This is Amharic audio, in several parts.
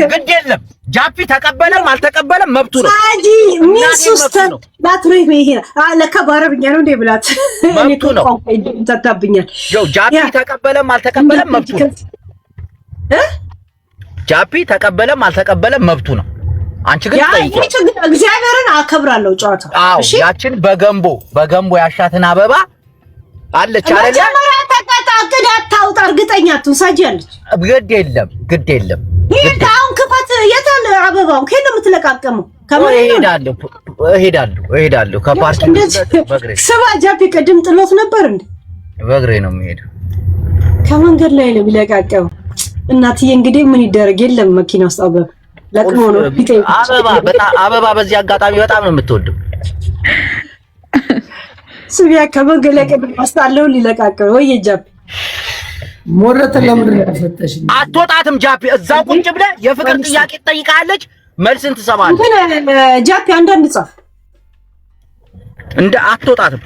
ግድ የለም ጃፒ ተቀበለም አልተቀበለም መብቱ ነው። ሳጂ ሚስስተ ባትሬ ይሄ ለከባረብኛ ነው እንዴ ብላት መብቱ ነው። ተታብኛል ያው ጃፒ ተቀበለም አልተቀበለም መብቱ ነው። ጃፒ ተቀበለም አልተቀበለም መብቱ ነው። አንቺ ግን እግዚአብሔርን አከብራለሁ ጨዋታ። እሺ ያችን በገንቦ ያሻትን አበባ አለች አይደል? መጀመሪያ ተቀጣቅዳ ታውጣ እርግጠኛ ትውሳጂ አለች። ግድ የለም ይሄዳውን ክፈት። የታለ አበባው? ከነ የምትለቃቀመው እሄዳለሁ ከፓርኪንግ በእግሬ ስባ ጃፒ ቅድም ጥሎት ነበር እንዴ? በእግሬ ነው የምሄደው። ከመንገድ ላይ ነው ቢለቃቀው። እናትዬ እንግዲህ ምን ይደረግ? የለም መኪና ውስጥ አበባ ለቅሞ ነው አበባ በዚህ አጋጣሚ በጣም ነው የምትወደው። ስቢያ ከመንገድ ላይ ቅድም አስጣለው ሊለቃቀው ወይ ጃፒ ሞረተ ለምንድን ያፈተሽ? አትወጣትም ጃፒ። እዛው ቁጭ ብለህ የፍቅር ጥያቄ ትጠይቃለች፣ መልስን ትሰማለች። ጃፒ አንዳንድ ጻፍ እንደ አትወጣትም።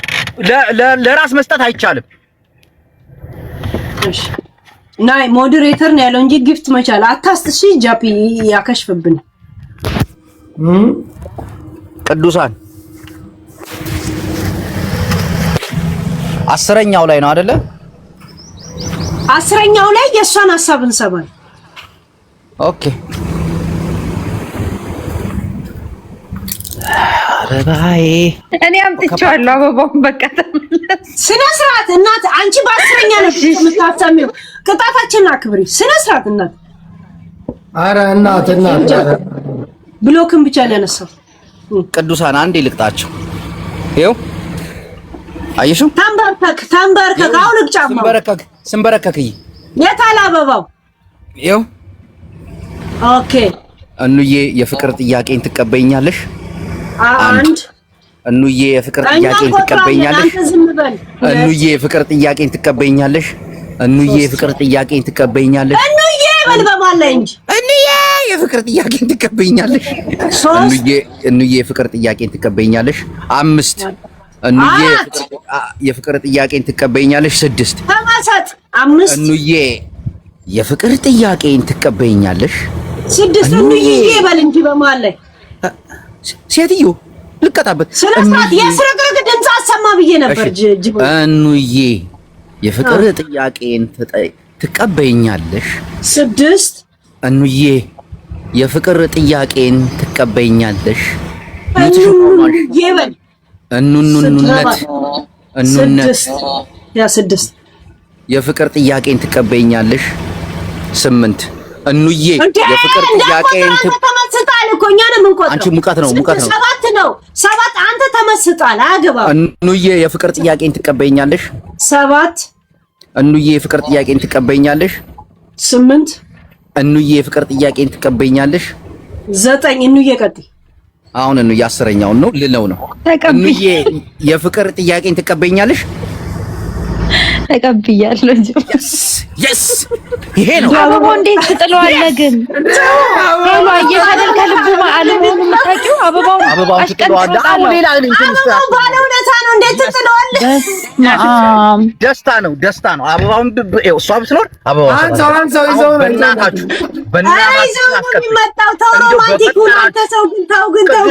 ለራስ መስጠት አይቻልም። እሺ ናይ ሞዴሬተር ነው ያለው እንጂ ጊፍት መቻል አታስጥሺ። ጃፒ ያከሽፍብን። ቅዱሳን 10ኛው ላይ ነው አይደለ? 10ኛው ላይ የሷን ሐሳብ እንሰማለን። ኦኬ አበባዬ እኔ አምጥቼዋለሁ አበባውን። በቃ ተመለስ። ስነ ስርዓት እናት። አንቺ በ10ኛ ነው የምታሰሚው። ቅጣታችንን አክብሪ። ስነ ስርዓት እናት። ኧረ እናት ብሎክን ብቻ ነው ያነሳው። ቅዱሳን አንዴ ልቅጣቸው። ይኸው አየሽው? ተንበርከክ አውልቅ ጫማው። ስንበረከክይ የታለ አበባው? ይኸው። ኦኬ እኑዬ የፍቅር ጥያቄን ትቀበይኛለሽ? አንድ እኑዬ የፍቅር ጥያቄን ትቀበይኛለሽ? እኑዬ የፍቅር ጥያቄን ትቀበይኛለሽ? እኑዬ የፍቅር ጥያቄን ትቀበይኛለሽ? እኑዬ በል በማለኝ እንጂ እኑዬ የፍቅር ጥያቄን ትቀበይኛለሽ? እኑዬ የፍቅር ጥያቄን ትቀበይኛለሽ? 5 እኑዬ የፍቅር ጥያቄን ትቀበይኛለሽ? 6 ተማሰጥ 5 እኑዬ የፍቅር ጥያቄን ትቀበይኛለሽ? 6 እኑዬ በል እንጂ በማለኝ ሴትዮ ልቀጣበት። ስለዚህ የስረግረግ ድምጽ አሰማ ብዬ ነበር። እኑዬ የፍቅር ጥያቄን ትቀበይኛለሽ? 6 እኑዬ የፍቅር ጥያቄን ትቀበይኛለሽ? ይበል እኑነት ያ 6 የፍቅር ጥያቄን ትቀበይኛለሽ? 8 እኑዬ የፍቅር ጥያቄን ተመስጣል እኮ እኛ ነው የምንቆጥረው። አንቺ ሙቀት ነው 7 አንተ ተመስጣል። አገባ እኑዬ የፍቅር ጥያቄን ትቀበይኛለሽ? 7 እኑዬ የፍቅር ጥያቄን ትቀበይኛለሽ? 8 እኑዬ የፍቅር ጥያቄን ትቀበይኛለሽ? 9 እኑዬ ቀጥይ። አሁን እኑዬ 10ኛውን ነው ልለው ነው። እኑዬ የፍቅር ጥያቄን ትቀበይኛለሽ? ተቀብያለሁ። yes ይሄ ነው አበባው። እንዴት ትጥለዋለህ ግን? ሄሎ አየህ ከልቡ አለመሆኑን የምታውቂው አበባው ትጥለዋለህ። አሁን ሌላ ባለውለታ ነው። እንዴት ትጥለዋለህ? ደስታ ነው። አበባውን እሷ ብትኖር አበባው አንተ ይዘው በእናታችሁ የሚመጣው ተው። ሮማንቲክ ሁሉ ተሰው ግን ተው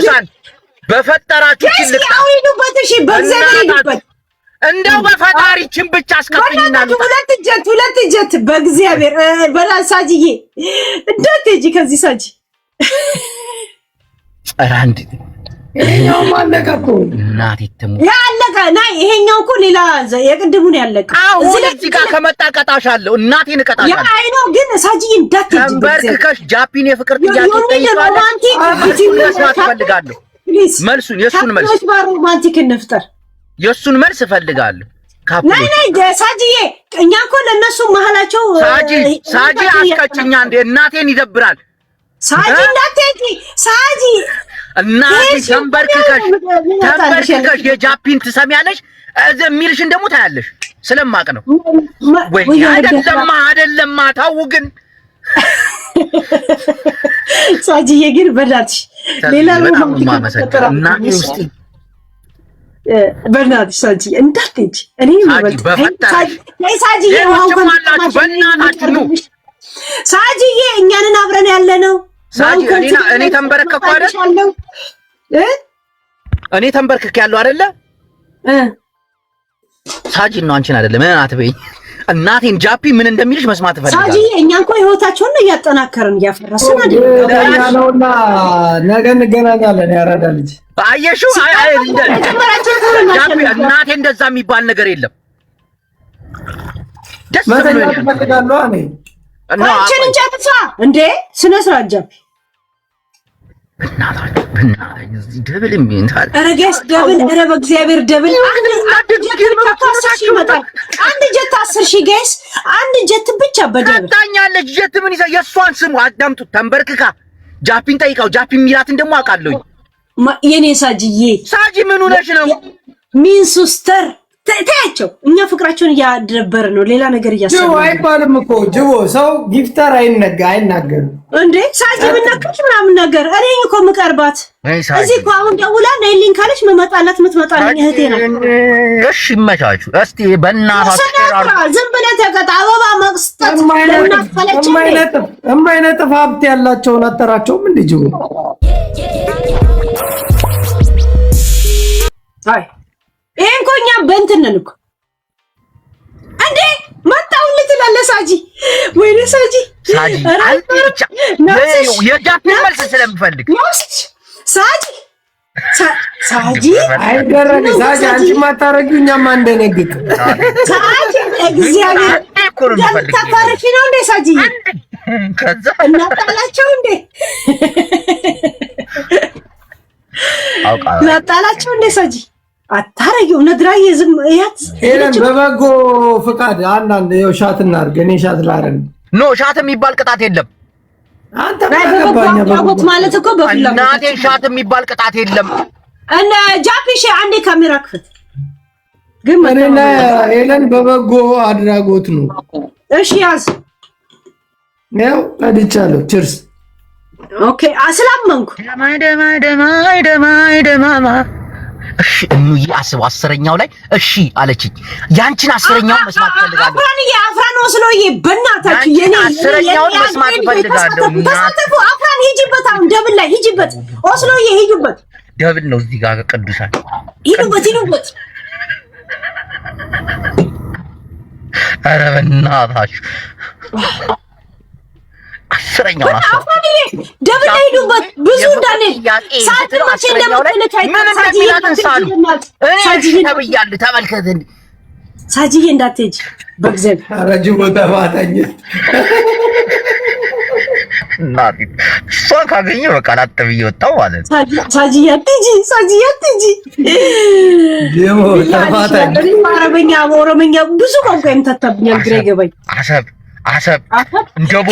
በፈጠራችሁ ትልቅ ይሄዱበት። እሺ በእግዚአብሔር ይሄዱበት። እንደው በፈጣሪችን ብቻ አስከፍልና ሁለት እጀት በእግዚአብሔር በላሳጂዬ እንዳትጂ ከዚህ ሳጂ አራንዲ ይሄኛው ማለቀቁ እናት ይተሙ ያለቀ ናይ ይሄኛው እኮ ሌላ የቅድሙን ያለቀ። እዚህ ጋር ከመጣቀጣሻለሁ እናቴን እቀጣሻለሁ። ያ አይ ነው ግን ሳጂዬ እንዳትጂ ተንበርክከሽ ጃፒን የፍቅር ጥያቄ ትፈልጋለሁ። መልሱን ሮማንቲክ እንፍጠር። የሱን መልስ እፈልጋለሁ። ናይ ሳጂዬ እኛ እኮ ለነሱ መሀላቸው ሳጂ አስቀጭኛ እንደ እናቴን ይደብራል። ሳጂ እንዳትሄጂ ሳጂ እናቴ ተንበርክከሽ የጃፒን ትሰሚያለሽ የሚልሽን ደግሞ ታያለሽ። ስለማቅ ነው ወይ አይደለማ ታው ግን ሳጂዬ ግን በላትሽ ሌላ ሮማንቲክ እናቴ ውስጥ በእናትሽ ሳጂ እንዳትሄጂ። እኔ ነው በእናትሽ ያለነው። ሳጂ እኔ ተንበረከኩ አይደል? እኔ ተንበረከክ ያለው አይደለ? ሳጂ ነው አንቺን አይደለም ምን አትበይኝ። እናቴን ጃፒ ምን እንደሚልሽ መስማት ፈልጋለሁ። ሳጂ እኛ እንኳን ህይወታቸውን ነው እያጠናከርን እያፈረስን አይደል? ያለውና ነገ እንገናኛለን። ያራዳ ልጅ አየሽው? ጃፒ እናቴ እንደዛ የሚባል ነገር የለም። ደስ መተኛት ፈልጋለሁ እኔ አንቺን እንጨጥፋ እንዴ ስነ ስርዓት ጃፒ በእናትህ ደብል የሚንታል ረጋስ ደብል ኧረ በእግዚአብሔር ደብል አንድ ጀት 10,000 ጋይስ አንድ ጀት ብቻ በደብል ታኛለች። ጀት ምን ይዛ የሷን ስሙ አዳምጡት። ተንበርክካ ጃፒን ጠይቃው። ጃፒ ሚላትን ደግሞ አውቃለሁ። የኔ ሳጂዬ ሳጂ ምን ሆነሽ ነው? ሚንሱስተር ታያቸው። እኛ ፍቅራቸውን እያደረበር ነው። ሌላ ነገር እያሰበ ጅቦ አይባልም እኮ ጅቦ ሰው ጊፍተር አይናገርም እንዴ? ሳጂ ብናከሽ ምናምን ነገር እኔ እኮ ምቀርባት እዚህ እኮ አሁን ደውላ ነይልኝ ካለች መመጣላት ምትመጣልኝ እህቴ ነው። እሺ ይመቻችሁ። እስቲ በእናታችሁ ዝም ብለህ ተቀጣ። አበባ መቅስጠት እማይነጥፍ ሀብት ያላቸውን አጠራቸውም እንደ ጅቦ አይ ይሄን እኮ እኛ በእንትን ነን እኮ እንዴ መጣሁልህ ትላለህ ሳጂ። ወይኔ ሳጂ አንተ ብቻ የጃፒ መልስ ስለምፈልግ ሳጂ አይደረግ ሳጂ አንቺ ማታረጊው እኛማ እንደነግጥ ሳጂ እግዚአብሔር ታታረፊ ነው እንዴ ሳጂ? ከዛ እናጣላቸው እንዴ እናጣላቸው እንዴ ሳጂ? አታረጊው ነድራዬ ዝም ያት ሄለን በበጎ ፍቃድ አንዳንድ ሻት እናድርግ። እኔ ሻት ላረን ኖ ሻት የሚባል ቅጣት የለም። አንተ በበጎ ማለት እኮ በፍላጎት እናቴ ሻት የሚባል ቅጣት የለም። እና ጃፒሽ አንዴ ካሜራ ክፈት። ግን እኔና ሄለን በበጎ አድራጎት ነው። እሺ ያዝ ያው አድቻለሁ። ቺርስ ኦኬ አስላመንኩ ደማ እሺ እንዬ አስቡ። 10ኛው ላይ እሺ አለችኝ። ያንቺን 10ኛው መስማት ፈልጋለሁ። አፍራን ወስሎዬ በእናታችሁ የኔ 10ኛው መስማት ፈልጋለሁ። ተሳተፉ። አፍራን ሂጂበት፣ አሁን ደብል ላይ ሂጂበት። ወስሎዬ ሂጂበት። ደብል ነው እዚህ ጋር ቅዱሳን ሂዱበት። ኧረ በእናታችሁ 10ኛው ደብል ላይ ሂዱበት። ብዙ እንዳለ ሳት ማቼ እንደምትነካይ ተመልከት። ሳጂዬ እንዳትሄጂ በእግዚአብሔር አረጁ ቦታ ባታኝ እናት እሷን ካገኘ በቃ ላጥ ብዬ ወጣሁ ማለት ነው። ሳጂዬ አትሂጂ ደሞ ተባታኝ። አረበኛ ኦሮምኛ ብዙ ቋንቋ የምታታብኛል፣ ግራ ይገባኝ። አሰብ እንደው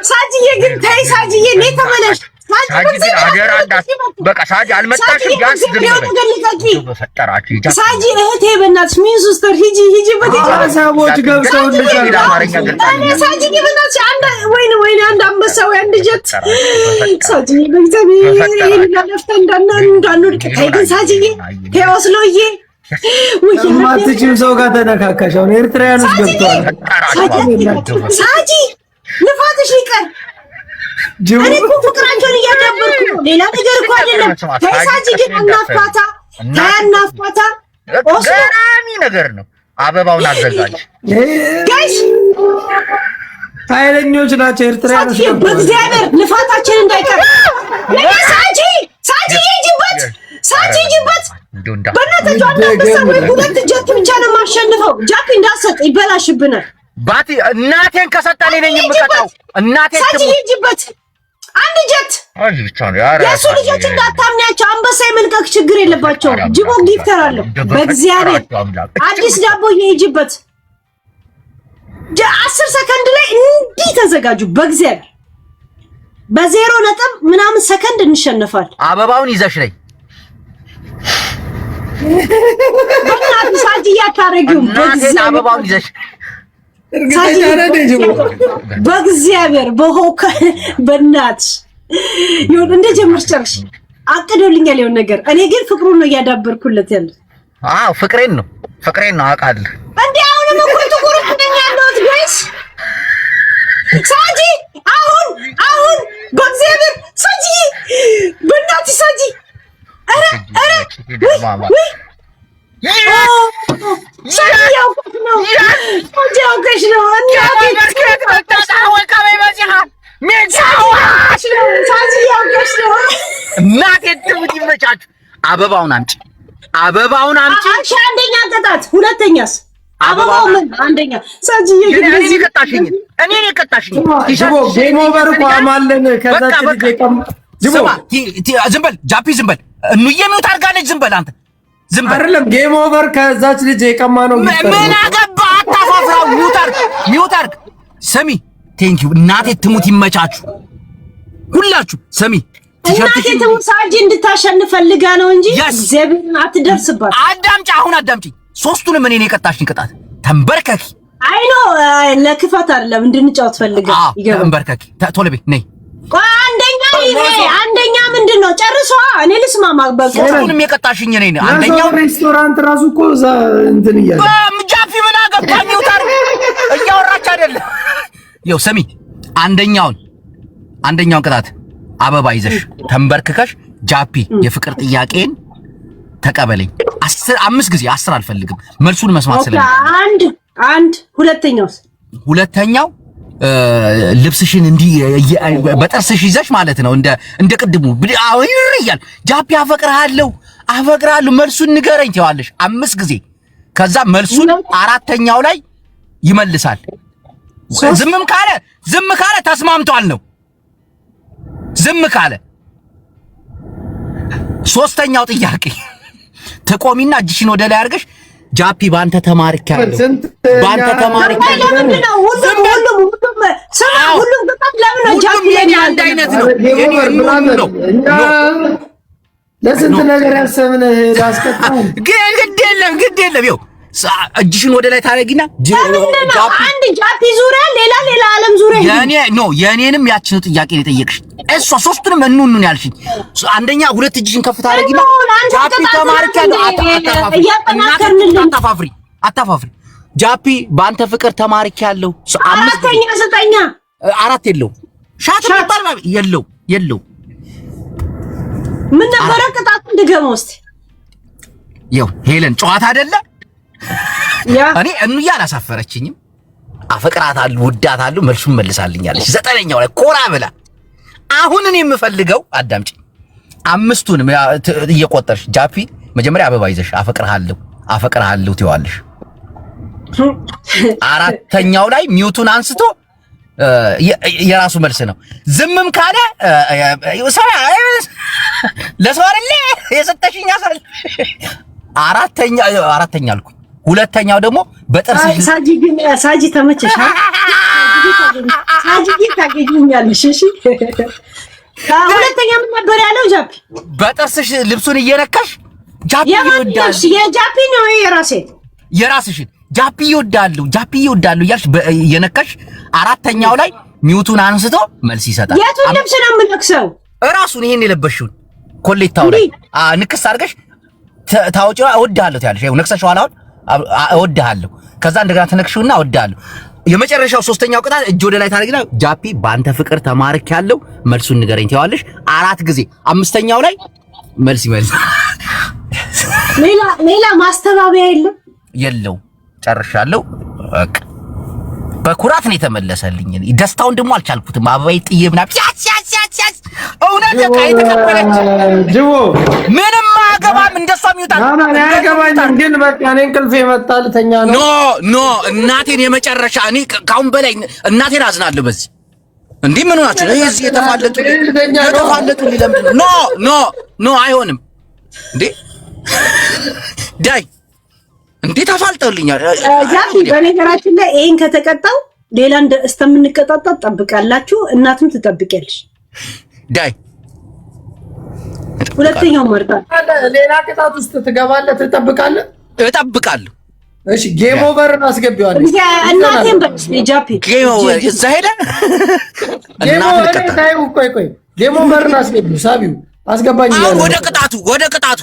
ሳጂዬ ግን ተይ ሳጂዬ ነይ ተመለሽ። በቃ ሳጂ አልመጣሽም። ቢያንስ ሳጂ እህቴ በእናትሽ ሚንስ ውስጥ ሂጂበት። ሀሳቦች ገብተውልሻል። ሳጂ በእናትሽ ወይኔ አንድ አንበሳ ወይ አንድ ጀት ሳጂ በእግዚአብሔር ለፍተ እንዳንወድቅ ተይ ግን ሳጂዬ ተይ ወስሎዬ ማትችም ሰው ጋር ተነካካሽ። አሁን ኤርትራውያኖች ገብተዋል። ሳጂ ልፋትሽ ይቀር። እኔ እኮ ፍቅራቸውን እያዳበርኩ ነው። ሌላ ነገር እኮ አይደለም። ተይ ሳጂ ግን አናፋታ ገራሚ ነገር ነው። አበባውን አዘጋጅ ጋይስ። ኃይለኞች ናቸው ኤርትራውያኖች። በእግዚአብሔር ልፋታችን እንዳይቀር ሳጂ ሂጂበት። በእናታችሁ አንበሳ ወይ ሁለት ጀት ብቻ ነው የማሸንፈው። ጃፒ እንዳሰጥ ይበላሽብናል። ባቲ እናቴን ከሰጠ እኔ ነኝ የምቀጣው። እናቴን ሳጂ ሂጂበት። አንድ ጀት አይ ብቻ ነው የእሱ ልጆች እንዳታምናቸው። አንበሳ የመልቀቅ ችግር የለባቸውም። ጅቦ ጊፍተር አለው። በእግዚአብሔር አዲስ ዳቦ ሂጂበት። 10 ሰከንድ ላይ እንዲህ ተዘጋጁ። በእግዚአብሔር በዜሮ ነጥብ ምናምን ሰከንድ እንሸነፋል። አበባውን ይዘሽ ነይ። በእናትህ ሳጂ ያታረጊው አበባውን ይዘሽ በእግዚአብሔር በሆከ በእናትሽ ይሁን እንደጀመርሽ ጨርሽ። አቅዶልኛል የሆነ ነገር። እኔ ግን ፍቅሩን ነው እያዳበርኩለት ያለው። አዎ ፍቅሬን ነው አውቃለሁ። እንዴ አሁንም እኮ ጥቁር ነኝ ያለሁት ጋይስ። ሳጂ አሁን በእግዚአብሔር ሳጂ በእናትሽ ሳጂ ኧረ ሳጂ ያውቀሽ ነው እናቴ ትሙት ይመቻችሁ። አበባውን አምጪ። አንቺ አንደኛ ቅጣት፣ ሁለተኛስ አበባው ምን አንደኛ? ሳጂዬ ግን እኔ ቀጣሽኝ። ጅቦ ጌም ኦቨር እኮ አማለን። ከዛች ልጅ ቀም ጅቦ ዝም በል ጃፒ፣ ዝም በል እኑዬ ሚውት አድርጋለች። ዝም በል አንተ ዝም በል። አይደለም ጌም ኦቨር ከዛች ልጅ የቀማ ነው። ምን አገባ? አታፋፍራው። ሚውት አድርግ። ስሚ ቴንኪው። እናቴ ትሙት ይመቻችሁ ሁላችሁ። ስሚ እናቴ ትሙት ሳጂ እንድታሸንፍ ፈልጋ ነው እንጂ ዘብን አትደርስባት። አዳምጪ። ሶስቱንም እኔ የቀጣሽኝ ቅጣት ተንበርከኪ። አይ ነው ለክፋት አይደለም እንድንጫወት ፈልጋ ይገባ። ተንበርከኪ። ቶሎ በይ ነይ። አንደኛ ምንድነው? ጨርሷ። እኔ ልስማማ። በቃ ሶስቱንም የቀጣሽኝ እኔ ነኝ። አንደኛው ሬስቶራንት ራሱ እኮ እዛ እንትን እያለ ጃፒ ምን አገባኝ? ይውጣር እያወራች አይደለም። ይኸው ስሚ፣ አንደኛውን ቅጣት አበባ ይዘሽ ተንበርክከሽ ጃፒ የፍቅር ጥያቄን ተቀበለኝ። 5 ጊዜ 10 አልፈልግም። መልሱን መስማት ስለኝ አንድ ሁለተኛው ልብስሽን እንዲህ በጥርስሽ ይዘሽ ማለት ነው። እንደ ቅድሙ ይያል ጃፒ አፈቅርሃለሁ መልሱን ንገረኝ ትይዋለሽ 5 ጊዜ። ከዛ መልሱን አራተኛው ላይ ይመልሳል። ዝም ካለ ተስማምቷል ነው። ዝም ካለ ሶስተኛው ጥያቄ ትቆሚና እጅሽን ወደ ላይ አድርገሽ ጃፒ ባንተ ተማርካለሁ። ሁሉም አንድ አይነት ነው። ለስንት ነገር ያሰብን ላስቀጣው። ግድ የለም ይኸው እጅሽን ወደ ላይ ታረጊና አንድ ጃፒ ዙሪያ ሌላ ዓለም ዙሪያ የኔንም ያችን ጥያቄ ነው የጠየቅሽ። እሷ ሶስቱንም እንኑን ያልሽኝ። አንደኛ ሁለት እጅሽን ከፍ ታረጊና ጃፒ ተማርካለሁ። አታፋፍሪ ጃፒ በአንተ ፍቅር ተማርካለሁ። ዘጠኛ አራት የለውም። ሻት ይባል የለው ምን ነበረ ቅጣቱ? ድገመው እስቲ። ይኸው ሄለን ጨዋታ አይደለ? እኔ እንያ አላሳፈረችኝም። አፈቅራታለሁ፣ ወዳታለሁ፣ መልሱን መልሳልኛለች። 9ኛው ላይ ኮራ ብላ። አሁን እኔ የምፈልገው አዳምጪ፣ 5ቱንም እየቆጠርሽ ጃፒ መጀመሪያ አበባ ይዘሽ አፈቅርሃለሁ ትይዋለሽ። አራተኛው ላይ ሚውቱን አንስቶ የራሱ መልስ ነው። ዝምም ካለ ለሰው አይደለ የሰጠሽኝ አሳል። አራተኛ አልኩኝ። ሁለተኛው ደግሞ በጥርስሽ ሳጂ ተመቸሽ? ሳጂ ታገኙኛለሽ። እሺ ሁለተኛ ምን ነበር ያለው? ጃፒ በጥርስሽ ልብሱን እየነካሽ ጃፒ ይወዳል። የጃፒ ነው የራስሽን ጃፒ ይወዳሉ እያልሽ እየነካሽ። አራተኛው ላይ ሚውቱን አንስቶ መልስ ይሰጣል። የቱን ልብስ ነው የምነክሰው? እራሱን ይሄን የለበሽውን ኮሌታው ላይ ንክስ አድርገሽ ታውጪው። እወድሃለሁ ትያለሽ። ይኸው ነክሰሽዋል። አሁን እወድሃለሁ። ከዛ እንደገና ተነክሽውና እወድሃለሁ። የመጨረሻው ሶስተኛው ቅጣት እጅ ወደ ላይ ታደርጊና ጃፒ በአንተ ፍቅር ተማርካለሁ መልሱን ንገረኝ ትይዋለሽ 4 ጊዜ። 5ኛው ላይ መልስ ይመልሳል። ሌላ ማስተባበያ የለው። ጨርሻለሁ። በኩራት ነው የተመለሰልኝ። ደስታውን ደግሞ አልቻልኩትም። አበባይ ጥዬ ምናምን ያስ እውነት የተቀበለች ጅቦ ምንም አገባም። እንደሷ ሚውጣ አያገባኝም። ግን በቃ እኔ እንቅልፌ መጣ ልተኛ ነው። ኖ እናቴን የመጨረሻ እኔ ካሁን በላይ እናቴን አዝናለሁ በዚህ። እንዲህ ምን ሆናችሁ ነው እዚህ የተፋለጡ ለምንድን ነው? ኖ አይሆንም እንዴ ዳይ እንዴት አፋልጠውልኛል። ጃፒ በነገራችን ላይ ይሄን ከተቀጣው ሌላ እስከምንቀጣጣ ትጠብቃላችሁ። እናትም ትጠብቂያለሽ። ዳይ ሁለተኛው መርጣ ሌላ ቅጣት ውስጥ ትገባለህ። ትጠብቃለህ? እጠብቃለሁ። እሺ ጌም ኦቨርን አስገቢዋለሁ። እናቴም በስ ጃፒ ጌም ኦቨር እዛ ሄደ። ጌም ኦቨር ታዩ። ቆይ ጌም ኦቨርን አስገቢው። ሳቢው አስገባኝ። ወደ ቅጣቱ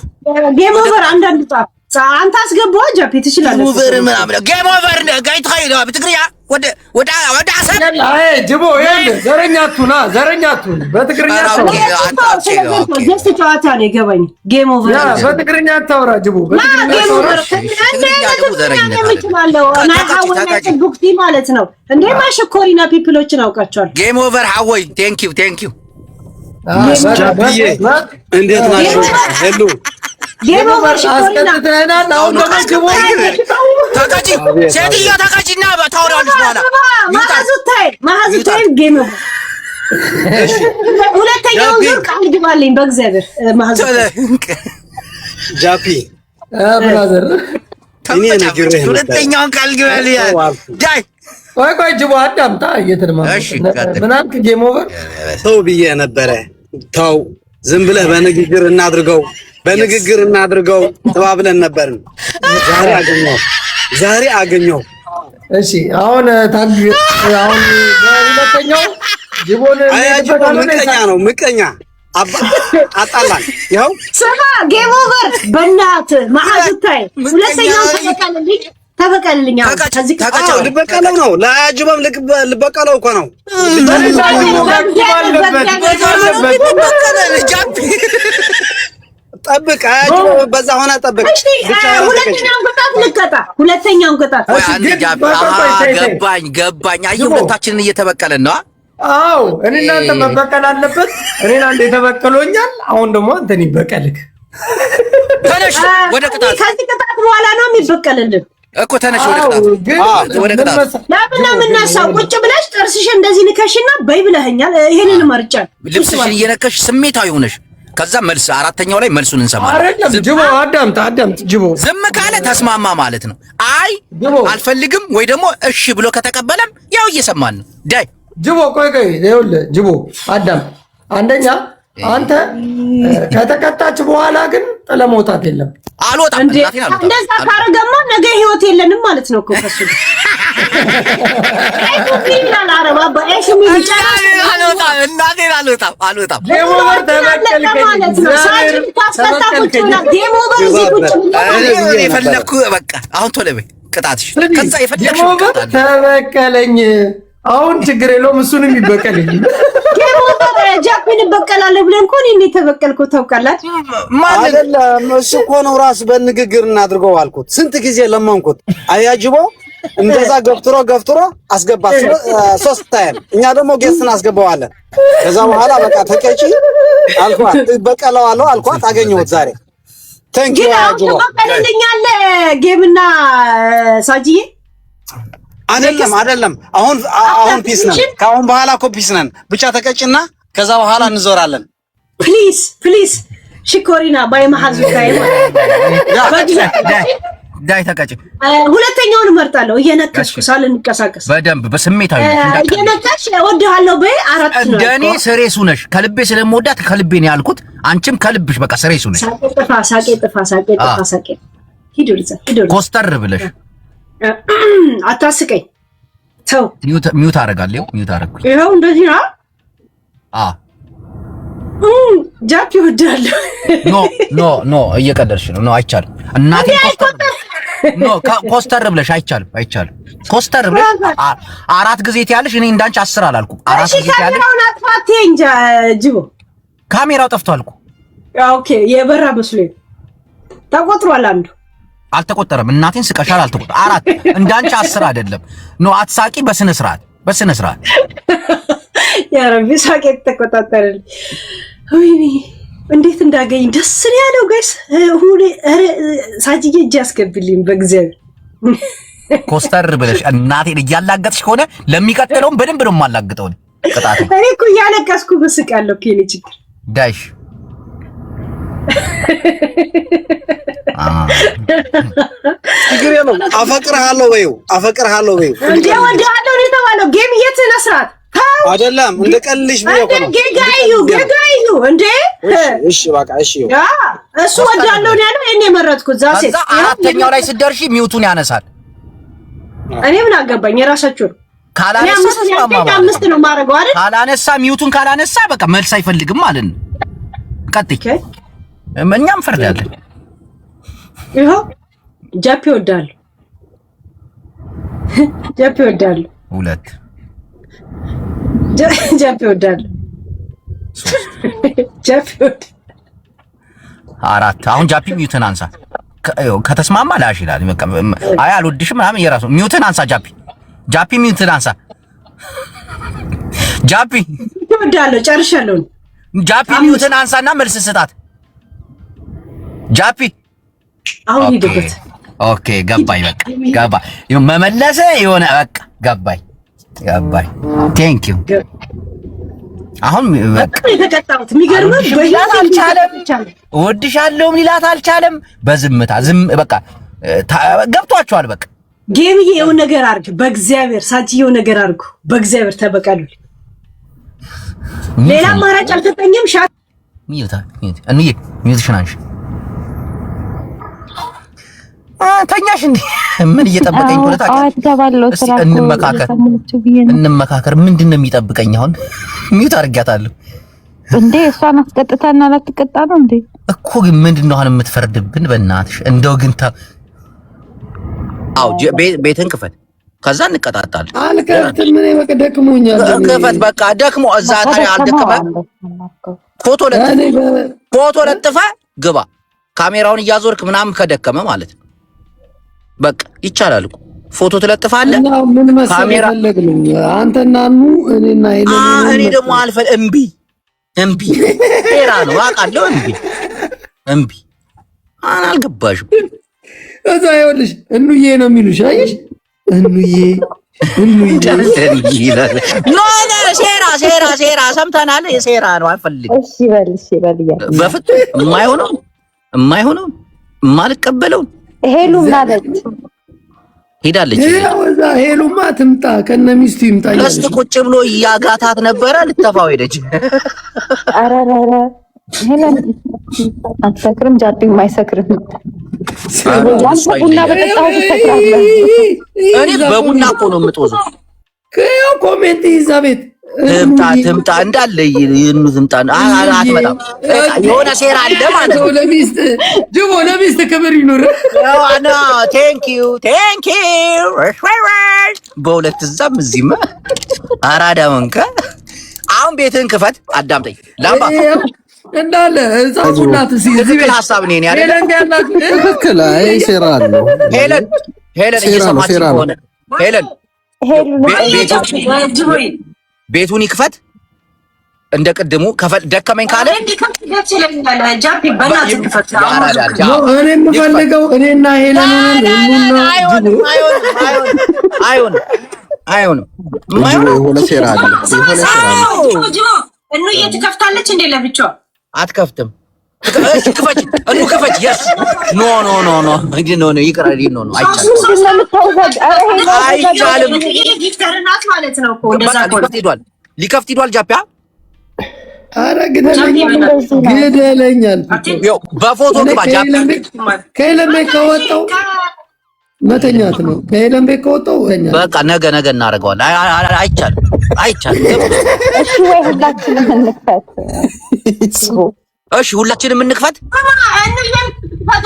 ጌም ኦቨር አንዳንድ ጣፍ አንተ አስገባው ጃፒ ትችላለህ። ጌም ኦቨር ምናምን ጌም ኦቨር ጋይት ኸይሎ በትግርኛ ወደ አሰብ አይ ጅቦ ዘረኛቱና በትግርኛ ጀስት ጨዋታ ነው የገባኝ። ጌም ኦቨር በትግርኛ አታውራ ጅቦ ቡክቲ ማለት ነው እንዴ ማሸኮሪና ፒፕሎችን አውቃቸዋል። ጌም ኦቨር ሀወይ ቴንክ ዩ ጃፒዬ እንዴት ናችሁ? ሄሎ ጌም ኦቨር ሽኮሪና አሁን ደግሞ ጅቦ ታቃጂ ሴትዮ ታቃጂና ታወራለች በኋላ ማሐዙታይ ጌም ኦቨር ሁለተኛው ዙር ቃል ግባልኝ በእግዚአብሔር ማሐዙታይ ጃፒ ብራዘር እኔ ነግሬህ ሁለተኛውን ቃል ግባልኝ ዳይ ቆይ ጅቦ አዳምጣ ምን አልክ? ጌም ኦቨር ሰው ብዬ ነበረ። ተው ዝም ብለህ በንግግር እናድርገው ተባብለን ነበርን። ዛሬ አገኘው። እሺ አሁን ሁለተኛው ጅቦን ምቀኛ አጣላን። ያው ስማ ጌም ኦቨር በእናትህ ማሐዙታይ ሁለተኛው ተበቀልልኝ ልበቀለው ነው። ለአጅበም ልበቀለው እኮ ነው። ጠብቅ በዛ ሆነ ጠብቅ። ሁለተኛውን ቅጣት ገባኝ። አየህ ሁለታችንን እየተበቀለን ነው። አዎ እኔ እናንተ መበቀል አለበት። እኔን አንዴ ተበቀሎኛል። አሁን ደግሞ አንተን ይበቀልክ። ተነሽ ወደ ቅጣት። ከዚህ ቅጣት በኋላ ነው የሚበቀልልን እኮ ተነሽ ወደ ቅጣት። ለምን ነው የምናሳው? ቁጭ ብለሽ ጥርስሽ እንደዚህ ንከሽና በይ ብለኸኛል። ይሄንን መርጫል። ልብስሽን እየነከሽ ስሜታዊ ሆነሽ ከዛ መልስ አራተኛው ላይ መልሱን እንሰማለን። አይደለም ጅቦ አዳምጥ ጅቦ ዝም ካለ ተስማማ ማለት ነው። አይ አልፈልግም ወይ ደግሞ እሺ ብሎ ከተቀበለም ያው እየሰማን ነው። ዳይ ጅቦ ቆይ ይኸውልህ ጅቦ አዳምጥ። አንደኛ አንተ ከተቀጣች በኋላ ግን ጥለ መውጣት የለም። አልወጣም። እንደዛ ካረገማ ነገ ህይወት የለንም ማለት ነው እኮ ከሱ አልወጣም። የፈለኩ በቃ አሁን ቶሎ በይ ቅጣትሽ። ከዛ የፈለክሽ ተበቀለኝ። አሁን ችግር የለውም እሱንም ይበቀልኝ። ጃፒን በቀላለሁ ብለን እኮ እኔ ተበቀልኩ ታውቃላት። አይደለም እሱ እኮ ነው ራሱ በንግግር እናድርገው አልኩት። ስንት ጊዜ ለመንኩት። አያጅቦ እንደዛ ገፍትሮ አስገባት 3 ታይም። እኛ ደግሞ ጌስን አስገባዋለን። ከዛ በኋላ በቃ ተቀጪ አልኳት። በቀለዋለሁ አልኳት። አገኘሁት ዛሬ። ታንክ ዩ አያጅቦ በቀልልኛል። ጌምና ሳጂዬ አይደለም አሁን ፒስ ነን። ከአሁን በኋላ እኮ ፒስ ነን። ብቻ ተቀጭና ከዛ በኋላ እንዞራለን። ፕሊዝ ሽኮሪና ባይ ማሐዙታይ ዳይ ተቀጭ። ሁለተኛውን እመርጣለሁ። እየነከስኩ ሳልንቀሳቀስ በደንብ በስሜታዊ እየነከሽ እወድሃለሁ በይ። አራት ነው እንደኔ ስሬሱ ነሽ። ከልቤ ስለምወዳት ከልቤ ነው ያልኩት። አንቺም ከልብሽ በቃ ስሬሱ ነሽ። ሳቄ ጥፋ ሂዱ ኮስተር ብለሽ አታስቀኝ። ተው ሚውት አደርጋለሁ። ሚውት አደረኩኝ። ይኸው እንደዚህ ነው። ጃፒ እወድሃለሁ። ኖ እየቀለድሽ ነው። ኖ አይቻልም። እናቴ ኮስተር ብለሽ አይቻልም። ኮስተር ብለሽ 4 ጊዜ ትያለሽ። እኔ እንዳንቺ 10 አላልኩም። 4 ጊዜ ትያለሽ። ካሜራውን አጥፋት እንጂ ጅቦ ካሜራው ጠፍቷል እኮ። ኦኬ የበራ መስሎኝ ተቆጥሯል። አንዱ አልተቆጠረም። እናቴን ስቀሻል። አልተቆጠረ 4 እንዳንቺ 10 አይደለም። ኖ አትሳቂ። በስነ ስርዓት ያ ረቢ ሳቄ ተቆጣጣረል። ወይኔ እንዴት እንዳገኝ ደስ ያለው ጋይስ። ሳጂዬ እጅ አስገብልኝ በእግዚአብሔር። ኮስተር ብለሽ እናቴን እያላገጥሽ ከሆነ ለሚቀጥለውም በደንብ ነው የማላግጠው። ቅጣት እኔ እኮ እያለቀስኩ ብስቃለሁ። ከኔ ችግር ዳሽ ችግር የለውም። አፈቅርሃለሁ በይው እንዴ ወደሃለሁ ነው የተባለው። ጌም የትነስራት አይደለም እንደ ቀልልሽ ብዬ እኮ ነው። ጌጋዩ እንዴ እሺ በቃ እሺ። እሱ ወደሃለሁ ነው ያለው። እኔ መረጥኩት። ዛሴ አራተኛው ላይ ስትደርሺ ሚውቱን ያነሳል። እኔ ምን አገባኝ? የራሳችሁ ነው። ካላነሳ ነው ማረጋው አይደል? ሚውቱን ካላነሳ በቃ መልስ አይፈልግም ማለት ነው። ቀጥይ። እኛም ፈርዳለን። ይኸው ጃፒ ወዳለሁ ጃፒ ወዳለሁ 2 ጃፒ ወዳለሁ ጃፒ ወዳለሁ 4 አሁን ጃፒ ሚውትን አንሳ ከተስማማ ላሽ ይላል። አይ አልወድሽም ምናምን የራሱ ሚውትን አንሳ ጃፒ ሚውትን አንሳ ጃፒ ወዳለሁ ጨርሻለሁ። ጃፒ ሚውትን አንሳና መልስ ስጣት ጃፒ አሁን ሂድበት። ኦኬ ገባኝ በቃ ገባ መመለሰ የሆነ በቃ ገባኝ ቴንክ ዩ አሁን በቃ የተቀጣሁት የሚገርምህ በይላል አልቻለም እወድሻለሁ ሊላት አልቻለም በዝምታ በቃ ገብቷቸዋል በቃ ጌምዬ የሆነ ነገር አድርግ በእግዚአብሔር ሳጅየው ነገር አድርጉ በእግዚአብሔር ተበቀሉ ሌላ አማራጭ አልተጠኘም ሻት ሚዩት ሽናንሽ ተኛሽ እንዴ ምን እየጠበቀኝ ነው ታውቃለህ እንመካከር ምንድነው የሚጠብቀኝ አሁን ሚዩት አድርጋታለሁ እንዴ እሷን አስቀጥታና ላትቀጣ ነው እንዴ እኮ ግን ምንድነው አሁን የምትፈርድብን በእናትሽ እንደው ግን አው ቤትን ክፈት ከዛ እንቀጣጣለን አልከፍትም ምን በቃ ደክሞኛል ክፈት በቃ ደክሞ እዛ ታዲያ አልደከመ ፎቶ ለጥፈ ግባ ካሜራውን እያዞርክ ምናምን ከደከመ ማለት ነው በቃ ይቻላል እኮ ፎቶ ትለጥፋለህ ምን መሰለህ ፈለግልኝ አንተና ኑ እኔና እኔ ደግሞ አልፈል እምቢ ሄራ ነው አውቃለሁ እምቢ አልገባሽም እዛ ይኸውልሽ እንዬ ነው የሚሉሽ አየሽ እንዬ ኖ ሴራ ሰምተናል የሴራ ነው አልፈልግም እሺ በል በፍጹም የማይሆነው የማልቀበለው ሄሉ ማለት ሄዳለች እዛ ሄሉማ ትምጣ ከነ ሚስቱ ይምጣ ለስት ቁጭ ብሎ ያጋታት ነበረ ልትተፋው ሄደች አራራራ ሄለን አትሰክርም ጃፒም አይሰክርም ቡና በጠጣሁ ትሰክራለህ እኔ በቡና እኮ ነው የምትወዘው ከያው ኮሜንት ይዛ ቤት ትምጣ እንዳለ ትምጣ አትመጣም የሆነ ሴራ አለ ማለት ነው ለሚስት ክብር ይኑር አና ቴንክ ዩ በሁለት እዛም እዚህም አራዳ መንከ አሁን ቤትን ክፈት አዳምጠኝ ላምባ እንዳለ ጻፉላት እዚህ ቤት ሐሳብ ነኝ ያለ ትክክል አይ ሴራ አለው ሄለን እየሰማች ሆነ ሄለን ቤቱን ይክፈት እንደ ቅድሙ ደከመኝ ካለ እኔ የምፈልገው እኔና ሄለን አይሆንም የሆነ ሴራ አለ እኑ እየተከፍታለች እንዴ ለብቻው አትከፍትም ክፈች የስ ኖ ይቅራል አይቻልም ጊፍተርናት ማለት ነው እኮ እንደዛ ሊከፍት ሄዷል ጃፒያ አረ ግደለኛል በፎቶ ግባ ጃፒ ከሄለን ቤት ከወጣው መተኛት ነው ከሄለን ቤት ከወጣው በቃ ነገ እናደርገዋለን አይቻልም እሺ ወይ ሁላችንም እንክፈት እሺ ሁላችንም እንክፈት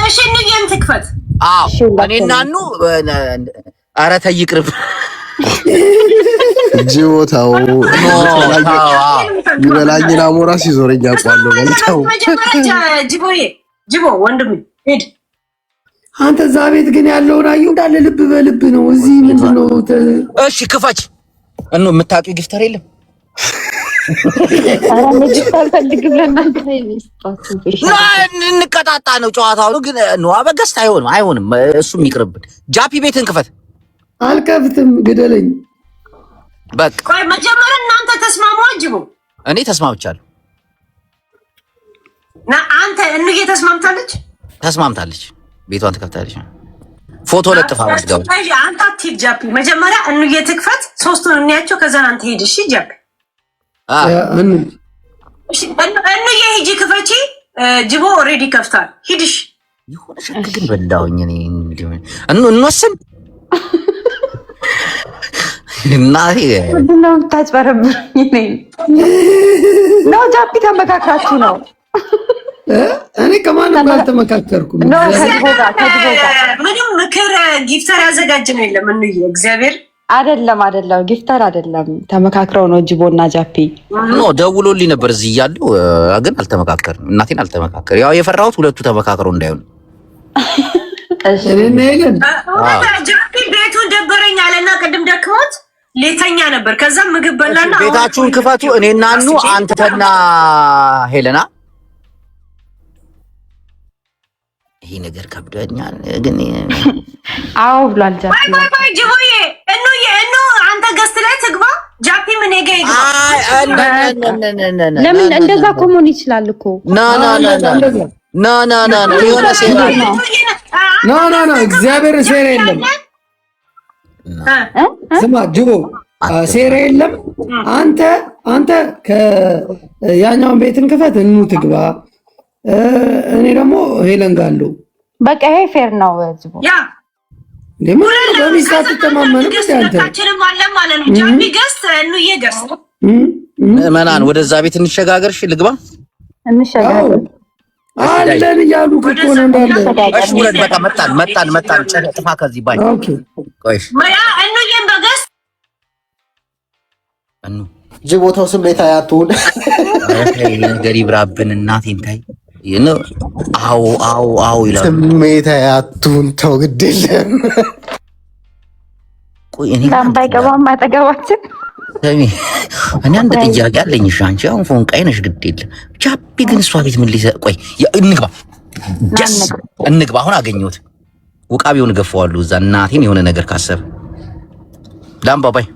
እሺ እንየም ትክፈት አዎ እኔና ኑ ኧረ ተይ ይቅርብ ጅቦታው ይበላኝና አሞራ ሲዞረኝ አውቃለሁ መልካው ጅቦ ወንድም ሄድ አንተ እዛ ቤት ግን ያለውን አየሁ እንዳለ ልብ በልብ ነው እዚህ ምንድነው እሺ ክፈች እኑ የምታውቂው ጊፍተር የለም አረ ለጅታል ፈልግም ለናንተ እንቀጣጣ ነው ጨዋታው ግን ነው አበገስት አይሆንም እሱም ይቅርብን ጃፒ ቤትን ክፈት አልከፍትም ግደለኝ በቃ ቆይ መጀመሪያ እናንተ ተስማሙ አጅቡ እኔ ተስማምቻለሁ አንተ እንዬ ተስማምታለች ቤቷን ትከፍታለች ፎቶ ለጥፋ ማስገባ አንተ አትሂድ ጃፒ መጀመሪያ እንዬ ትክፈት ሶስቱን እንያቸው ከዛ አንተ ሂድ እሺ ጃፒ እንዬ ሂጂ ክፈቺ ጅቦ ኦሬዲ ከፍታል ሂድሽ ይሁን ሸክ ግን በላውኝ እኔ እንወስን እናቴ ምንድነው ታጭበረብኝ ነው ጃፒ ተመካክራችሁ ነው እኔ ከማንም ጋር አልተመካከርኩም። ምንም ምክር ጊፍተር ያዘጋጅ ነው የለም። እንዬ እግዚአብሔር አይደለም ጊፍተር አይደለም። ተመካክረው ነው ጅቦና ጃፒ ኖ ደውሎልኝ ነበር እዚህ እያለሁ ግን አልተመካከርንም። እናቴን አልተመካከር ያው የፈራሁት ሁለቱ ተመካክረው እንዳይሆን። እኔ ነኝ ጃፒ ቤቱን ደበረኝ አለና ቅድም ደክሞት ሌተኛ ነበር። ከዛ ምግብ በላና ቤታችሁን ክፈቱ እኔና አኑ አንተና ሄለና ይሄ ነገር ከብዶኛል ግን አዎ ብሏል ጃፒ። ባይ ጅቦዬ እኑ አንተ ገስት ላይ ትግባ ጃፒ ምን ይገይ ለምን እንደዛ ኮሙን ይችላል እኮ ና የሆነ ሴራ ና እግዚአብሔር ሴራ የለም። ስማ ጅቦ ሴራ የለም። አንተ ከያኛውን ቤትን ክፈት እኑ ትግባ። እኔ ደግሞ ሄለን ጋር አለው። በቃ ይሄ ፌር ነው ጅቦ። ያ ለምን በሚስታት ተማመነ ታችንም አለ ማለት ነው። ጃፒ ገስት እኑዬ ገስት መናን ወደዛ ቤት እንሸጋገርሽ ልግባ እንሸጋገር አለን እያሉ እኮ ነው እንዳለ። እሺ ሁለት በቃ መጣን ጥፋ ከዚህ ባይ ኦኬ ቆይሽ ማያ እኑዬን በገስት እኑ ጅቦታው ስሜት አያቱን ነገር ይብራብን እናቴን ታይ ይነ አው ይላል ስሜት አያቱን ተው ግድ የለም። ቆይ እኔ ታምባይ ገባም አጠገባችን እኔ አንድ ጥያቄ አለኝ። እሺ አንቺ አሁን ፎንቃይ ነሽ ግድ የለም። ጃፒ ግን እሷ ቤት ምን ሊሰ ቆይ እንግባ አሁን አገኘሁት። ውቃቢውን ገፈዋለሁ እዛ እናቴን የሆነ ነገር ካሰብ ዳምባባይ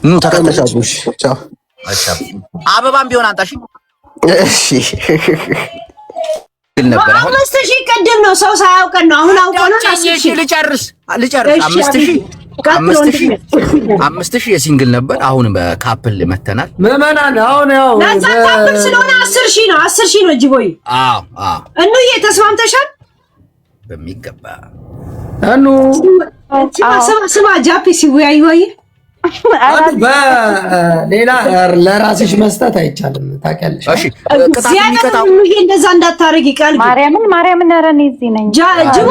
ኑ ተከተለሽ ቻው አበባም ቢሆን አንጣሽ እሺ ነበር። አሁን 5000 ቀደም ነው ሰው ሳያውቀን ነው። አሁን አውቀው ነው። እሺ ልጨርስ 5000 የሲንግል ነበር። አሁን በካፕል መተናል። ምዕመናን አሁን ያው ለዛ ካፕል ስለሆነ 10000 ነው 10000 ነው ጅቦይ። አዎ እኑዬ ተስማምተሻል? በሚገባ እኑ ስማ ጃፒ ሲወያዩ በሌላ ለራስሽ መስጠት አይቻልም ታውቂያለሽ። እሺ ቅጣት የሚቀጣው እንደዛ እንዳታረጊ ቃል ማርያምን ኧረ እኔ እዚህ ነኝ። ጅቦ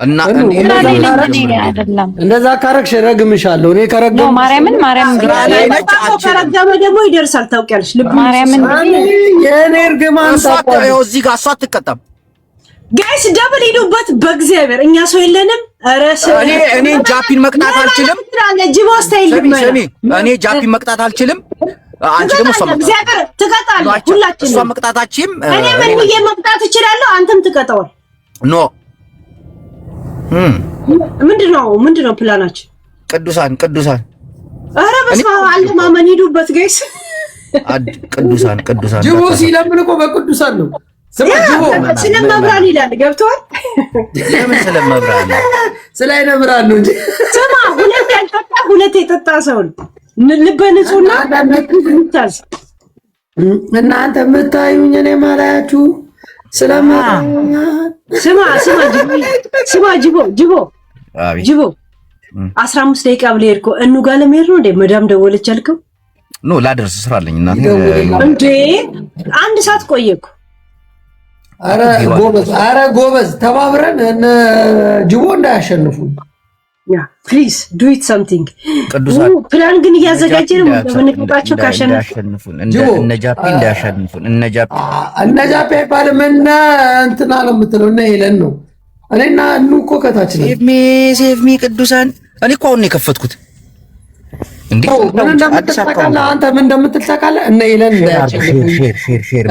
እና እንደዛ ካረግሽ ረግምሻለሁ። እኔ ከረገም ማርያምን ከረገመ ደግሞ ይደርሳል ታውቂያለሽ። ልብ ማርያምን የኔ እርግማን ታውቂያለሽ። እዚህ ጋር እሷ አትቀጣም። ጋይስ ደብል ሂዱበት በእግዚአብሔር እኛ ሰው የለንም። እኔ ጃፒን መቅጣት አልችልም። ጅቦ ስታይል እኔ ጃፒን መቅጣት አልችልም። አንቺ ደግሞ እሷ እግዚአብሔር ትቀጣለህ። ሁላችንም እሷ መቅጣታችም እኔ ምን ብዬ መቅጣት እችላለሁ? አንተም ትቀጣዋል። ኖ ምንድነው ፕላናችን? ቅዱሳን ኧረ በስመ አብ አለማመን ሂዱበት ጋይስ። ቅዱሳን ጅቦ ሲለምን እኮ በቅዱሳን ነው። ስለመብራን ይላል ገብቷል። ለምን ስለመብራን ስለ አይነ ብርሃን ነው እንጂ ስማ፣ ሁለት የጠጣ ሰው ልበ ንጹህና ምታዝ እናንተ የምታዩኝ እኔ ማላያችሁ ስማ ጅቦ 15 ደቂቃ ብለህ ሄድኩ። እኑ ጋር ለመሄድ ነው እንዴ? መዳም ደወለች አልከው? ኖ ላደርስ ስራ አለኝ እናቴ እንዴ 1 ሰዓት ቆየኩ። አረ ጎበዝ ተባብረን እነ ጅቦ እንዳያሸንፉ ፕሊዝ ዱ ኢት ሰምቲንግ። ቅዱሳን ፕላን ግን እያዘጋጀን ነው። በመንቀጣቸው ካሸነፉን እነ ጃፒ እንዳያሸንፉን እነ ጃፒ አይባልም እነ እንትና ነው የምትለው እነ ሄለን ነው። እኔና እኑ እኮ ከታች ነው። ሴቭ ሚ ቅዱሳን እኔ እኮ አሁን ነው የከፈትኩት። ምን እንደምትል ታውቃለህ? አንተ ምን እንደምትል ታውቃለህ? እነ ሄለን እንዳያሸንፉ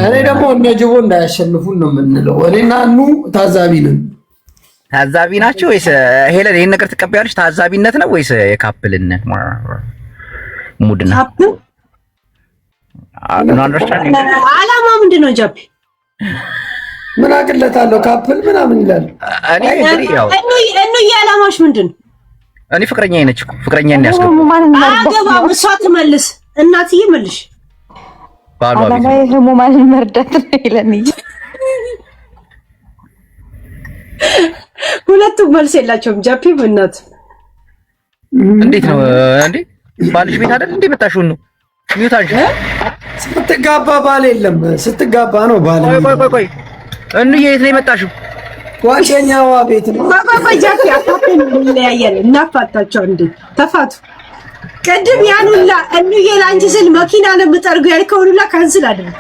እኔ ደግሞ እነ ጅቦ እንዳያሸንፉን ነው የምንለው። እኔና እኑ ታዛቢ ነን። ታዛቢ ናቸው ወይስ ሄለን ይሄን ነገር ትቀበያለሽ? ታዛቢነት ነው ወይስ የካፕልነት ሙድ ነው? አላማ ምንድን ነው? ጃፒ ምን አቅለታለሁ? ካፕል ምናምን ይላል። እኑ የዓላማሽ ምንድን ነው? እኔ ፍቅረኛ ነች እኮ ፍቅረኛ እንያስገባ አገባም እሷ ትመልስ። እናትዬ መልሽ። ባሏ ቤት ህሙማንን መርዳት ነው ይለን። ሁለቱም መልስ የላቸውም። ጃፒም እናት እንዴት ነው እንዴ? ባልሽ ቤት አይደል እንዴ መጣሽው ነው? ሚውታሽ ስትጋባ ባል የለም። ስትጋባ ነው ባል። ቆይ እንዬ የት ነው የመጣሽው? ጓደኛዋ ቤት ነው። ባባጃክ ያፋፈን ለያየን እናፋታቸው እንዴ ተፋቱ። ቅድም ያን ሁላ እንዬ ላንቺ ስል መኪና ለምጠርጉ ያልከው ሁላ ካንስል አድርግ።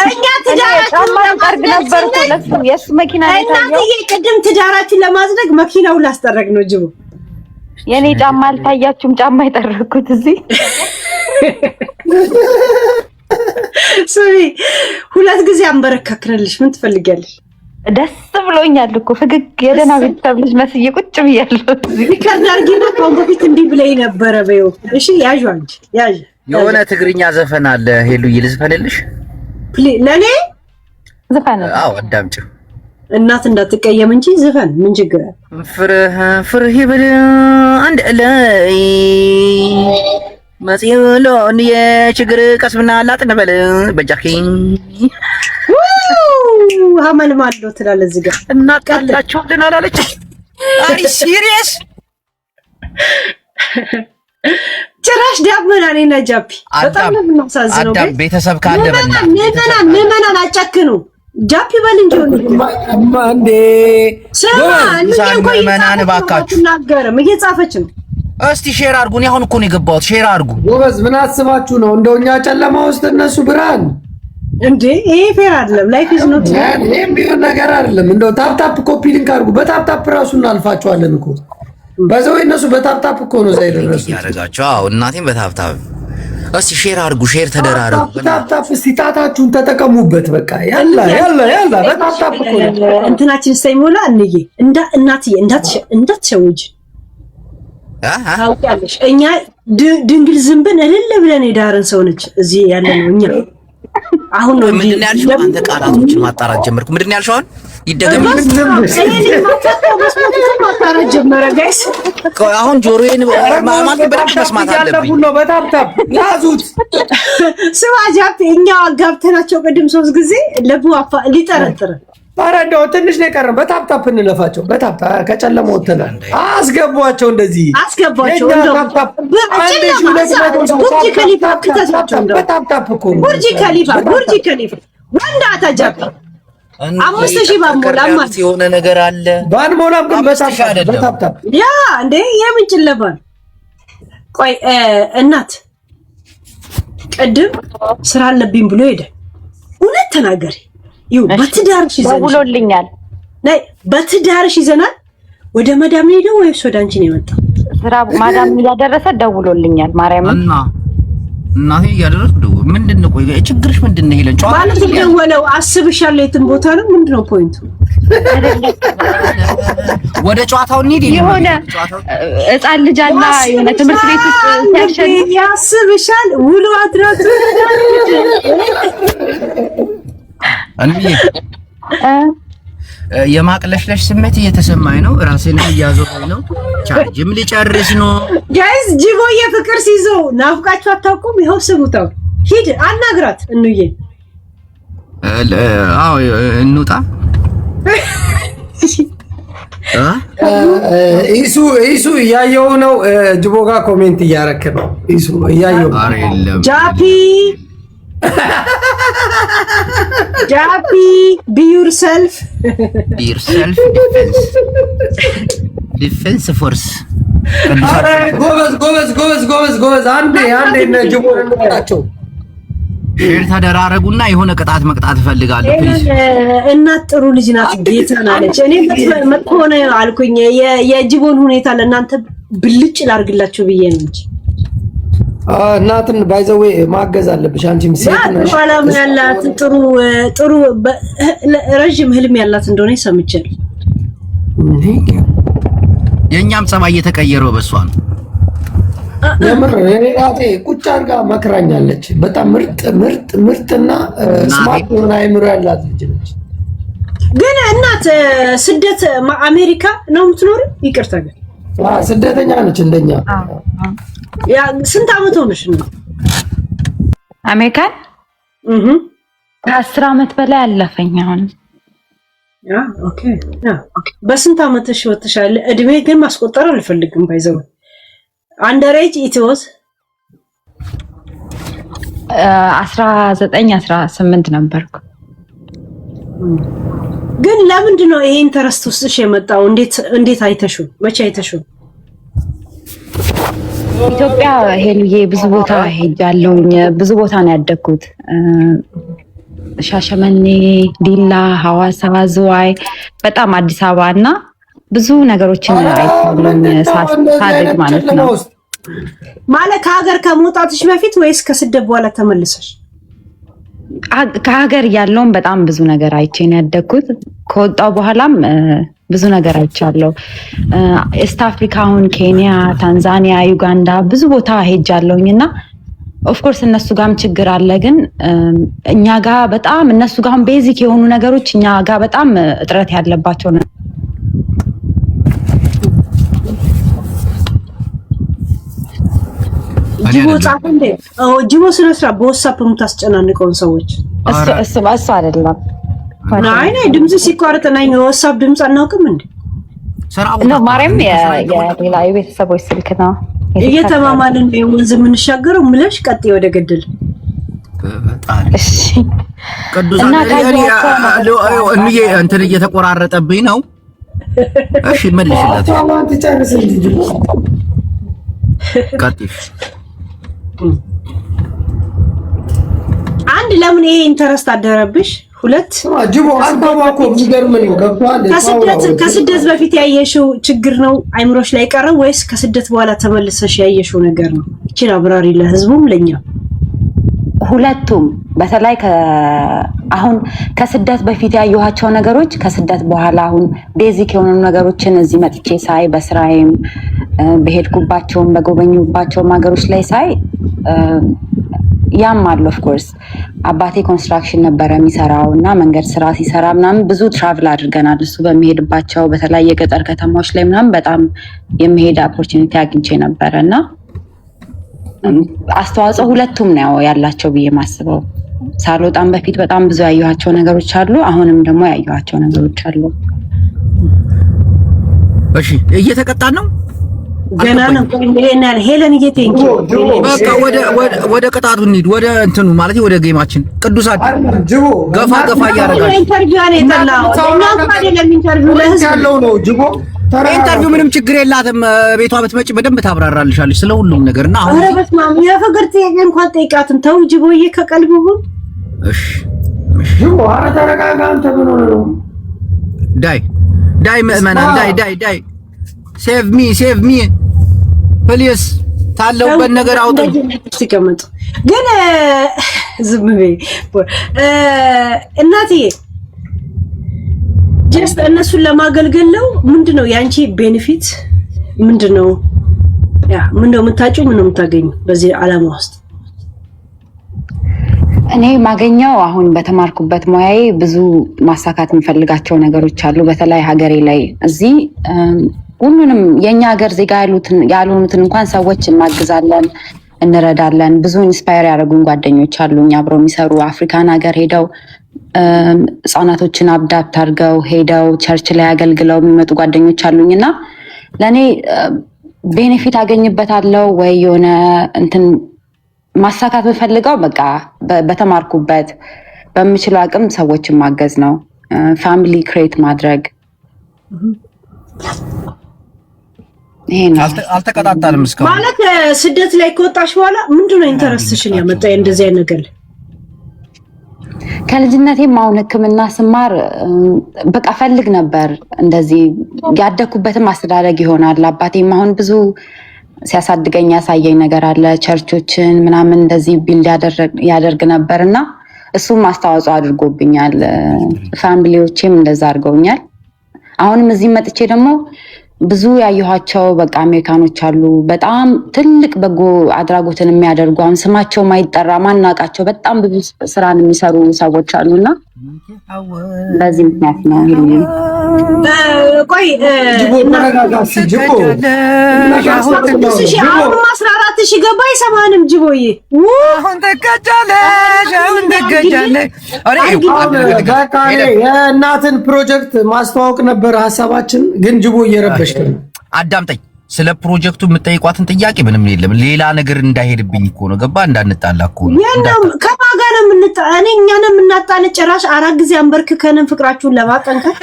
እኛ ትዳራችን ለማድረግ ነበር ለሱ የሱ መኪና ነው ታየው። ቅድም ትዳራችን ለማድረግ መኪናው ላስጠረግ ነው ጅቡ። የኔ ጫማ አልታያችሁም? ጫማ የጠረኩት እዚህ ሶሪ 2 ጊዜ አንበረከክንልሽ። ምን ትፈልጊያለሽ? ደስ ብሎኛል እኮ ፍግግ የደህና ቤተሰብ ልጅ መስዬ ቁጭ ብያለሁ። ሪከርድ አድርጊና ከአሁን በፊት እንዲህ ብለኝ ነበረ በይው። እሺ ያዥ አንቺ ያዥ። የሆነ ትግርኛ ዘፈን አለ ሄሉዬ ልዝፈንልሽ? ለኔ ዘፈን? አዎ አዳምጪው። እናት እንዳትቀየም እንጂ ዘፈን ምን ችግር አለ? ፍርህ ይብል አንድ ላይ ማሲዮሎን የችግር ቀስምና ላጥነበል በጃኪ ሀመልማሎ ትላለህ እዚህ ጋር እናቃላችሁ አላለች። አሪ ሲሪየስ ጭራሽ ዳመና ነኝ ጃፒ። በጣም ነው የምናሳዝነው። አዳም ቤተሰብ ካለ ምዕመናን አጨክኑ። ጃፒ በል እንጂ እንዴ ምዕመናን እባካችሁ ናገርም እየጻፈች ነው። እስቲ ሼር አድርጉ። አሁን እኮ ነው የገባሁት። ሼር አድርጉ ጎበዝ። ምን አስባችሁ ነው? እንደው እኛ ጨለማ ውስጥ እነሱ ብርሃን እንዴ? ይሄ ፌር አይደለም። ላይፍ ኢዝ ኖት ይሄም ቢሆን ነገር አይደለም። እንደው ታፕ ኮፒ ሊንክ አድርጉ። በታፕ ራሱ እናልፋቸዋለን እኮ በዛው እነሱ በታፕ እኮ ነው እዛ የደረሱት። ያረጋቸው። አዎ እናቴም በታፕ እስቲ ሼር አድርጉ። ሼር ተደራረጉ። ታፕ እስቲ ጣታችሁን ተጠቀሙበት። በቃ ያላ በታፕ እኮ እንትናችን ሳይሞላ እንዬ እናትዬ እንዳትሸውጅ ታውቂያለሽ። እኛ ድንግል ዝንብን እልል ብለን የዳረን ሰው ነች እዚህ ያለ ነው። እኛ አሁን ነው እንጂ ምንድን ያልሽው? አንተ ቃላቶችን ማጣራት ጀመርኩ። ምንድን ያልሽው? አሁን ይደገም ማጣራት ጀመረ። ጋይስ አሁን ጆሮዬን ማማት በደንብ መስማት አለብኝ። ነው በታፕ ያዙት። ስማ ጃፒ፣ እኛ አጋብተናቸው ቅድም 3 ጊዜ ለቡ አፋ ሊጠረጥር ኧረ እንደው ትንሽ ነው የቀረን። በታፕ እንለፋቸው። በታፕ ከጨለማ ወተናል። አስገቧቸው፣ እንደዚህ አስገቧቸው። ቡርጅ ከሊፋ ከተሳቸው እንደው ቡርጅ ከሊፋ ወንዳ ታጃቢ 5000 ባንሞላም የሆነ ነገር አለ። ባንሞላም ግን በታፕ ያ እንዴ የምን ጭለባል? ቆይ እናት ቅድም ስራ አለብኝ ብሎ ሄደ። እውነት ተናገሪ። ይው በትዳርሽ ይዘናል ደውሎልኛል። ነይ በትዳርሽ ይዘናል። ወደ ማዳም ሄደው ወይስ ወደ አንቺ ነው የመጣው? ስራ ማዳም እያደረሰ ደውሎልኛል። ማርያም እናቴ እያደረስኩ ደው ምንድነው? ቆይ ችግርሽ ምንድነው? ይሄን ጨዋታ ማለት ደወለው አስብሻለሁ። የትን ቦታ ነው? ምንድነው ፖይንቱ? ወደ ጨዋታው እንሂድ። የሆነ ሕፃን ልጅ አለ የሆነ ትምህርት ቤት ውስጥ ሲያሸን ያስብሻል። ውሎ አድራቱ አንዬ የማቅለሽለሽ ስሜት እየተሰማኝ ነው። ራሴን እያዞረኝ ነው። ቻርጅም ሊጨርስ ነው። ጋይስ ጂቦ የፍቅር ሲዞ ናፍቃችሁ አታውቁም? ይኸው ስሙታው። ሂድ አናግራት እንዬ። አዎ እንውጣ። ኢሱ እያየው ነው። ጅቦ ጋር ኮሜንት እያረክ ነው። ኢሱ እያየው ጃፒ be yourself defense force ጎበዝ አንዴ ጅቦ ናቸው። ሼር ተደራረጉና የሆነ ቅጣት መቅጣት እፈልጋለሁ ፕሊዝ። እናት ጥሩ ልጅ ናት። ጌታን አለች። እኔ መጥፎ ነው አልኩኝ። የጅቦን ሁኔታ ለእናንተ ብልጭ ላርግላችሁ ብዬ ነው እንጂ እናትን ባይዘዌ ማገዝ አለብሽ። አንቺም ሴት ነሽ። ሰላም ያላት ጥሩ ረጅም ህልም ያላት እንደሆነ ሰምቻለሁ። የኛም ጸባይ እየተቀየረው በሷ ነው። የምር እኔ ቁጭ አድርጋ መክራኛለች። በጣም ምርጥና ስማርት የሆነ አይምሮ ያላት ልጅ ነች። ግን እናት ስደት አሜሪካ ነው የምትኖር? ይቅርታ ግን ስደተኛ ነች እንደኛ። ያ ስንት አመት ሆነሽ ነው አሜሪካን? ከ10 አመት በላይ አለፈኝ አሁን። ኦኬ በስንት አመትሽ ወጥተሻል? እድሜ ግን ማስቆጠር አልፈልግም። ባይዘው አንደሬጅ ኢትዮስ 19 18 ነበርኩ። ግን ለምንድን ነው ይሄ ኢንተረስት ውስጥሽ የመጣው? እንዴት አይተሽው? መቼ አይተሽው? ኢትዮጵያ ሄሉዬ ብዙ ቦታ ሄጃለሁኝ። ብዙ ቦታ ነው ያደግኩት። ሻሸመኔ፣ ዲላ፣ ሐዋሳ፣ ዝዋይ፣ በጣም አዲስ አበባ እና ብዙ ነገሮችን አይተውልኝ ሳድግ ማለት ነው። ማለት ከሀገር ከመውጣትሽ በፊት ወይስ ከስደት በኋላ ተመልሰሽ? ከሀገር ያለውን በጣም ብዙ ነገር አይቼ ነው ያደግኩት። ከወጣው በኋላም ብዙ ነገር አይቻለሁ። ኢስት አፍሪካውን፣ ኬንያ፣ ታንዛኒያ፣ ዩጋንዳ ብዙ ቦታ ሄጃለሁኝ እና ኦፍኮርስ እነሱ ጋርም ችግር አለ። ግን እኛ ጋር በጣም እነሱ ጋርም ቤዚክ የሆኑ ነገሮች እኛ ጋር በጣም እጥረት ያለባቸው ነው። ጅቦ ጻፈ እንዴ? ጅቦ ስለስራ በWhatsApp የምታስጨናንቀውን ሰዎች እሱ አይደለም። ናይ ድምጽ ሲቋረጥ ናይ WhatsApp ድምጽ አናውቅም እንዴ? ነው ማርያም የሌላ የቤተሰቦች ስልክ ነው። እየተማማልን ነው ወንዝ የምንሻገረው። ምለሽ ቀጥ ወደ ገደል እሺ። ቅዱሳን እንዬ እንትን እየተቆራረጠብኝ ነው። እሺ መልሽላት። ቀጥሽ አንድ ለምን ይሄ ኢንተረስት አደረብሽ? ሁለት ጅቦ አንተማኮ የሚገርም ነው። ገብቷል። ከስደት በፊት ያየሽው ችግር ነው አይምሮሽ ላይ ቀረው ወይስ ከስደት በኋላ ተመልሰሽ ያየሽው ነገር ነው? እቺን አብራሪ ለህዝቡም ለኛ። ሁለቱም በተለይ አሁን ከስደት በፊት ያየኋቸው ነገሮች ከስደት በኋላ አሁን ቤዚክ የሆኑ ነገሮችን እዚህ መጥቼ ሳይ በስራዬም በሄድኩባቸውም በጎበኙባቸውም ሀገሮች ላይ ሳይ ያም አለ። ኦፍ ኮርስ አባቴ ኮንስትራክሽን ነበረ የሚሰራው እና መንገድ ስራ ሲሰራ ምናምን ብዙ ትራቭል አድርገናል። እሱ በሚሄድባቸው በተለያየ የገጠር ከተማዎች ላይ ምናምን በጣም የሚሄድ ኦፖርቹኒቲ አግኝቼ ነበረ እና አስተዋጽኦ ሁለቱም ነው ያላቸው ብዬ ማስበው። ሳልወጣም በፊት በጣም ብዙ ያየኋቸው ነገሮች አሉ። አሁንም ደግሞ ያየኋቸው ነገሮች አሉ። እሺ እየተቀጣን ነው ገና ነው። ሄለን እየቴንኪ በቃ ወደ ቅጣቱ እንሂድ። ወደ እንትኑ ማለት ወደ ጌማችን ቅዱሳን ገፋ እያደረጋችሁ ኢንተርቪው አለ የተላው እኛ አይደለም ኢንተርቪው ለህዝብ ያለው ነው። ጅቦ ኢንተርቪው ምንም ችግር የላትም። ቤቷ ብትመጪ በደንብ ታብራራልሻለች ስለ ሁሉም ነገር እና አሁን ኧረ በስመ አብ የፍቅር ጥያቄ እንኳን ጠይቃትን ተው ጅቦዬ ከቀልብ ሁን። እሺ ጅቦ ኧረ ተረጋጋ። አንተ ምን ሆነህ ነው? ዳይ ምእመናን ዳይ ሴቭ ሚ ፕሊስ ታለውበት ነገር አውጡኝ። ሲቀመጡ ግን ዝም በይ እናትዬ። ጀስት እነሱን ለማገልገል ነው። ምንድነው ያንቺ ቤኔፊት? ምንድነው የምታጭው? ምንድነው የምታገኙ በዚህ ዓላማ ውስጥ? እኔ ማገኘው አሁን በተማርኩበት ሙያዬ ብዙ ማሳካት የምፈልጋቸው ነገሮች አሉ። በተለይ ሀገሬ ላይ እዚህ ሁሉንም የኛ ሀገር ዜጋ ያልሆኑትን እንኳን ሰዎች እናግዛለን፣ እንረዳለን። ብዙ ኢንስፓየር ያደረጉን ጓደኞች አሉኝ አብረው የሚሰሩ አፍሪካን ሀገር ሄደው ህጻናቶችን አብዳፕት አድርገው ሄደው ቸርች ላይ አገልግለው የሚመጡ ጓደኞች አሉኝ እና ለእኔ ቤኔፊት አገኝበታለሁ ወይ የሆነ እንትን ማሳካት የምፈልገው በቃ በተማርኩበት በምችለው አቅም ሰዎችን ማገዝ ነው። ፋሚሊ ክሬት ማድረግ ይሄ ነው። አልተቀጣጣልም እስካሁን ማለት ስደት ላይ ከወጣሽ በኋላ ምንድነው ኢንተረስትሽን ያመጣ እንደዚህ አይነት ነገር? ከልጅነቴም አሁን ሕክምና ስማር በቃ ፈልግ ነበር። እንደዚህ ያደኩበትም አስተዳደግ ይሆናል። አባቴም አሁን ብዙ ሲያሳድገኝ ያሳየኝ ነገር አለ። ቸርቾችን ምናምን እንደዚህ ቢልድ ያደርግ ነበር እና እሱም አስተዋጽኦ አድርጎብኛል። ፋሚሊዎቼም እንደዛ አድርገውኛል። አሁንም እዚህ መጥቼ ደግሞ ብዙ ያየኋቸው በቃ አሜሪካኖች አሉ በጣም ትልቅ በጎ አድራጎትን የሚያደርጉ አሁን ስማቸው ማይጠራ ማናቃቸው በጣም ብዙ ስራን የሚሰሩ ሰዎች አሉና በዚህ ምክንያት ነው። ቆይ አሁን 14,000 ገባ አይሰማንም ጅቦዬ። አሁን ተቀጫለሽ የእናትን ፕሮጀክት ማስተዋወቅ ነበር ሀሳባችን፣ ግን ጅቦ እየረበሽ ነው። አዳምጠኝ ስለ ፕሮጀክቱ የምጠይቋትን ጥያቄ ምንም የለም። ሌላ ነገር እንዳይሄድብኝ እኮ ነው። ገባ እንዳንጣላ እኮ ነው። ከማን ጋር ነው የምንጣላ? እኛ ነን የምናጣላ። ጭራሽ 4 ጊዜ አንበርክከንም ፍቅራችሁን ለማጠንከር።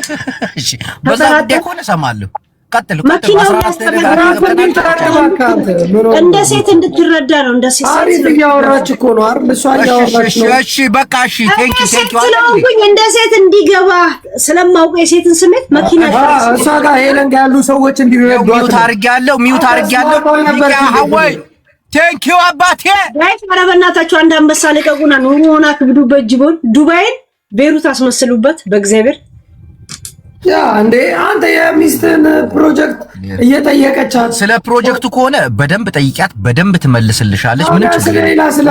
እሺ በዛ ጉዳይ ከሆነ እሰማለሁ። ቀጥሉ። እንደ ሴት እንድትረዳ ነው። እንደ ሴት አሪፍ እያወራች እኮ ነው አይደል? እሷ እያወራች ነው። እሺ በቃ እሺ። ቴንክ ዩ እንደ ሴት እንዲገባ ስለማውቅ የሴትን ስሜት መኪና እሷ ጋር ሄለን ጋር ያሉ ሰዎች እንዲረዷት ሚውት አድርጌያለሁ። ሀዋይ ቴንክ ዩ አባቴ። ጋይስ ኧረ በእናታችሁ አንድ አንበሳ ልቀቁና ኑሮ ሆና ክብዱበት ጅቦን ዱባይን ቤሩት አስመስሉበት በእግዚአብሔር። ያ እንዴ አንተ የሚስትን ፕሮጀክት እየጠየቀቻት ስለ ፕሮጀክቱ ከሆነ በደንብ ጠይቂያት፣ በደንብ ትመልስልሻለች። ምን ችግር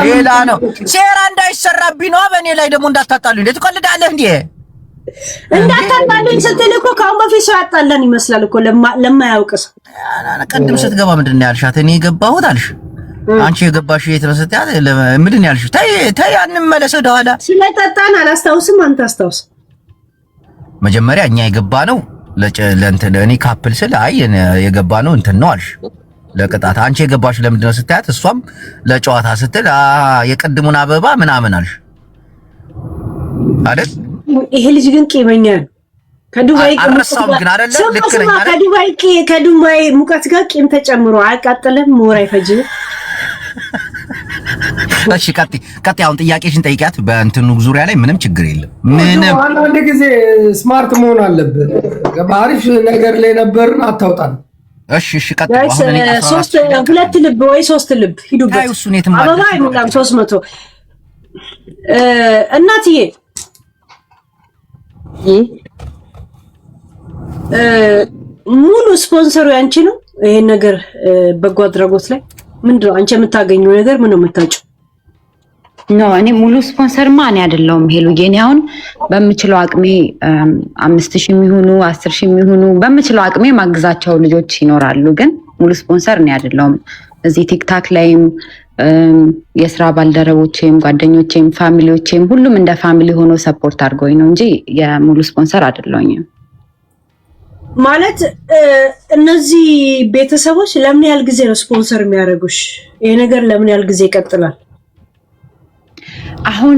ሌላ ነው። ሴራ እንዳይሰራብኝ ነው። በእኔ ላይ ደግሞ እንዳታጣሉኝ። እንዴት ትቀልዳለህ እንዴ? እንዳታጣሉኝ ስትል እኮ ከአሁን በፊት ሰው ያጣላን ይመስላል እኮ ለማያውቅ ሰው። ቅድም ስትገባ ምንድን ነው ያልሻት? እኔ የገባሁት አልሽ። አንቺ የገባሽ የት ነው ስትያት ምንድን ነው ያልሽው? ተይ አንመለስ ወደ ኋላ። ስለጠጣን አላስታውስም። አንተ አስታውስ። መጀመሪያ እኛ የገባ ነው ለእንትን እኔ ካፕል ስል አይ የገባ ነው እንትን ነው አልሽ፣ ለቅጣት። አንቺ የገባሽ ለምንድን ነው ስታያት እሷም ለጨዋታ ስትል የቅድሙን አበባ ምናምን አልሽ አይደል? ይሄ ልጅ ግን ቂመኛ ነው። ከዱባይ አረሳው ግን አይደለ? ልክ ነኝ አይደል? ከዱባይ ሙቀት ጋር ቂም ተጨምሮ አያቃጥልም? ሞራ አይፈጅም? እሺ ቀጥይ አሁን ጥያቄሽን ጠይቂያት። በእንትኑ ዙሪያ ላይ ምንም ችግር የለም። ምንም አንድ ጊዜ ስማርት መሆን አለብህ። አሪፍ ነገር ላይ ነበርን አታውጣን። እሺ ቀጥይ። አሁን እኔ 2 ልብ ወይ 3 ልብ ሂዱበት። አበባ አይሞላም 300 እናትዬ ሙሉ ስፖንሰሩ ያንቺ ነው። ይሄን ነገር በጎ አድራጎት ላይ ምንድነው አንቺ የምታገኘው ነገር? ምን ነው የምታጭው? ነው እኔ ሙሉ ስፖንሰር ማን አይደለሁም ሄሉዬ። እኔ አሁን በምችለው አቅሜ 5000 የሚሆኑ 10000 የሚሆኑ በምችለው አቅሜ ማግዛቸው ልጆች ይኖራሉ። ግን ሙሉ ስፖንሰር እኔ አይደለሁም። እዚህ ቲክታክ ላይም የስራ ባልደረቦቼም ጓደኞቼም ፋሚሊዎቼም ሁሉም እንደ ፋሚሊ ሆኖ ሰፖርት አድርገውኝ ነው እንጂ የሙሉ ስፖንሰር አይደለሁኝም። ማለት እነዚህ ቤተሰቦች ለምን ያህል ጊዜ ነው ስፖንሰር የሚያደርጉሽ? ይሄ ነገር ለምን ያህል ጊዜ ይቀጥላል? አሁን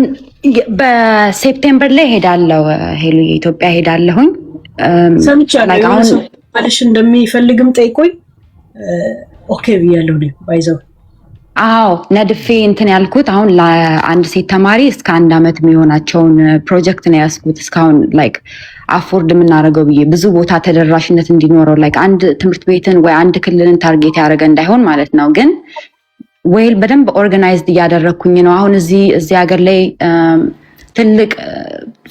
በሴፕቴምበር ላይ ሄዳለሁ ሄሉ የኢትዮጵያ ሄዳለሁኝ። ሰምቻለሁ ማለት እንደሚፈልግም ጠይቆኝ ኦኬ ብያለሁ ነው ባይዘው። አዎ ነድፌ እንትን ያልኩት አሁን ለአንድ ሴት ተማሪ እስከ 1 አመት የሚሆናቸውን ፕሮጀክት ነው ያስኩት። እስካሁን ላይክ አፎርድ የምናደርገው ብዬ ብዙ ቦታ ተደራሽነት እንዲኖረው ላይክ አንድ ትምህርት ቤትን ወይ አንድ ክልልን ታርጌት ያደረገ እንዳይሆን ማለት ነው። ግን ወይል በደንብ ኦርጋናይዝድ እያደረኩኝ ነው። አሁን እዚህ ሀገር ላይ ትልቅ